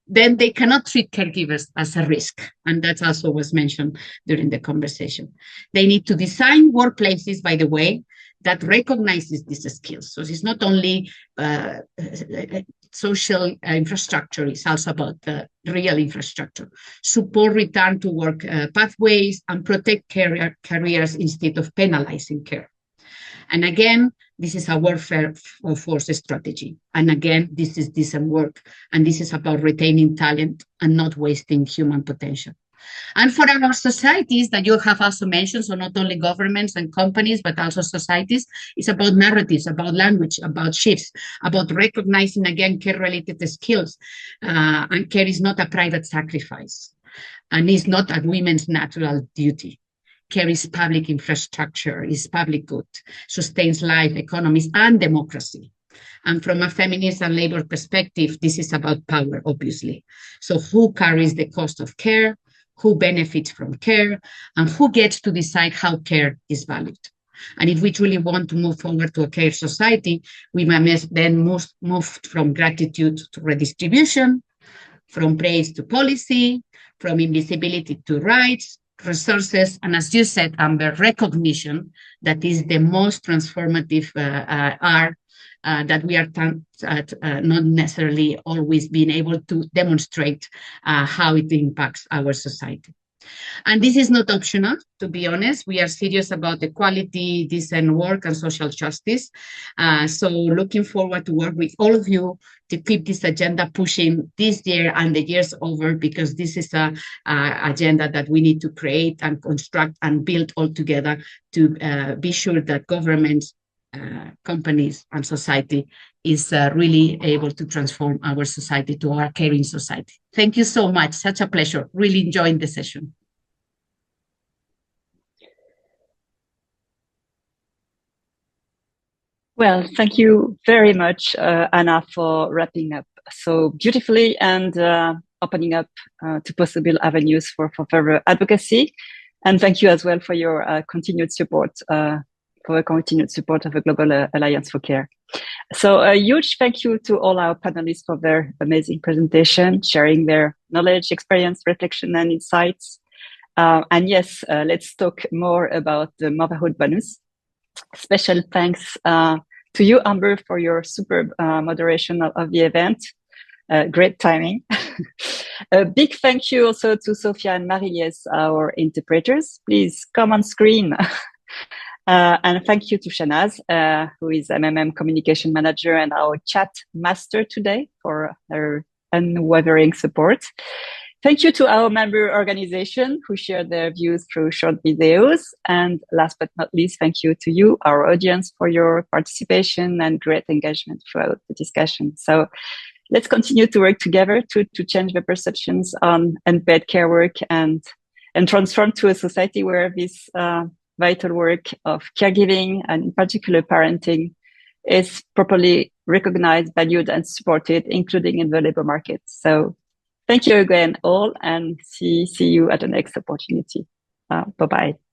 Then they cannot treat caregivers as a risk. And that also was mentioned during the conversation. They need to design workplaces, by the way, that recognizes these skills. So it's not only social infrastructure, it's also about real infrastructure. Support return to work pathways and protect careers instead of penalizing care. And again, this is a warfare force strategy. And again, this is decent work. And this is about retaining talent and not wasting human potential. And for our societies that you have also mentioned, so not only governments and companies, but also societies, it's about narratives, about language, about shifts, about recognizing, again, care-related skills. And care is not a private sacrifice, and it's not a women's natural duty. Care is public infrastructure, is public good, sustains life, economies, and democracy. And from a feminist and labor perspective, this is about power, obviously. So who carries the cost of care? Who benefits from care, and who gets to decide how care is valued. And if we truly want to move forward to a care society, we must then move from gratitude to redistribution, from praise to policy, from invisibility to rights, resources, and as you said, Amber, recognition that is the most transformative art that we are not necessarily always being able to demonstrate how it impacts our society. And this is not optional, to be honest. We are serious about equality, decent work, and social justice. So looking forward to work with all of you to keep this agenda pushing this year and the years over, because this is an agenda that we need to create and construct and build all together to be sure that governments, companies, and society is really able to transform our society to our caring society. Thank you so much. Such a pleasure. Really enjoying the session. Well, thank you very much, Anna, for wrapping up so beautifully. And opening up to possible avenues for further advocacy. And thank you as well for your continued support, of the Global Alliance for Care. So a huge thank you to all our panelists for their amazing presentation, sharing their knowledge, experience, reflection, and insights. And yes, let's talk more about the motherhood bonus. Special thanks to you, Amber, for your superb moderation of the event. Great timing. A big thank you also to Sophia and Marie-Lies, our interpreters. Please come on screen. And thank you to Shanaz, who is MMM Communication Manager and our chat master today, for her unwavering support. Thank you to our member organization who shared their views through short videos. And last but not least, thank you to you, our audience, for your participation and great engagement throughout the discussion. So let's continue to work together to change the perceptions on unpaid care work and transform to a society where this vital work of caregiving, and in particular parenting, is properly recognized, valued, and supported, including in the labor market. So thank you again all, and see you at the next opportunity. Bye-bye.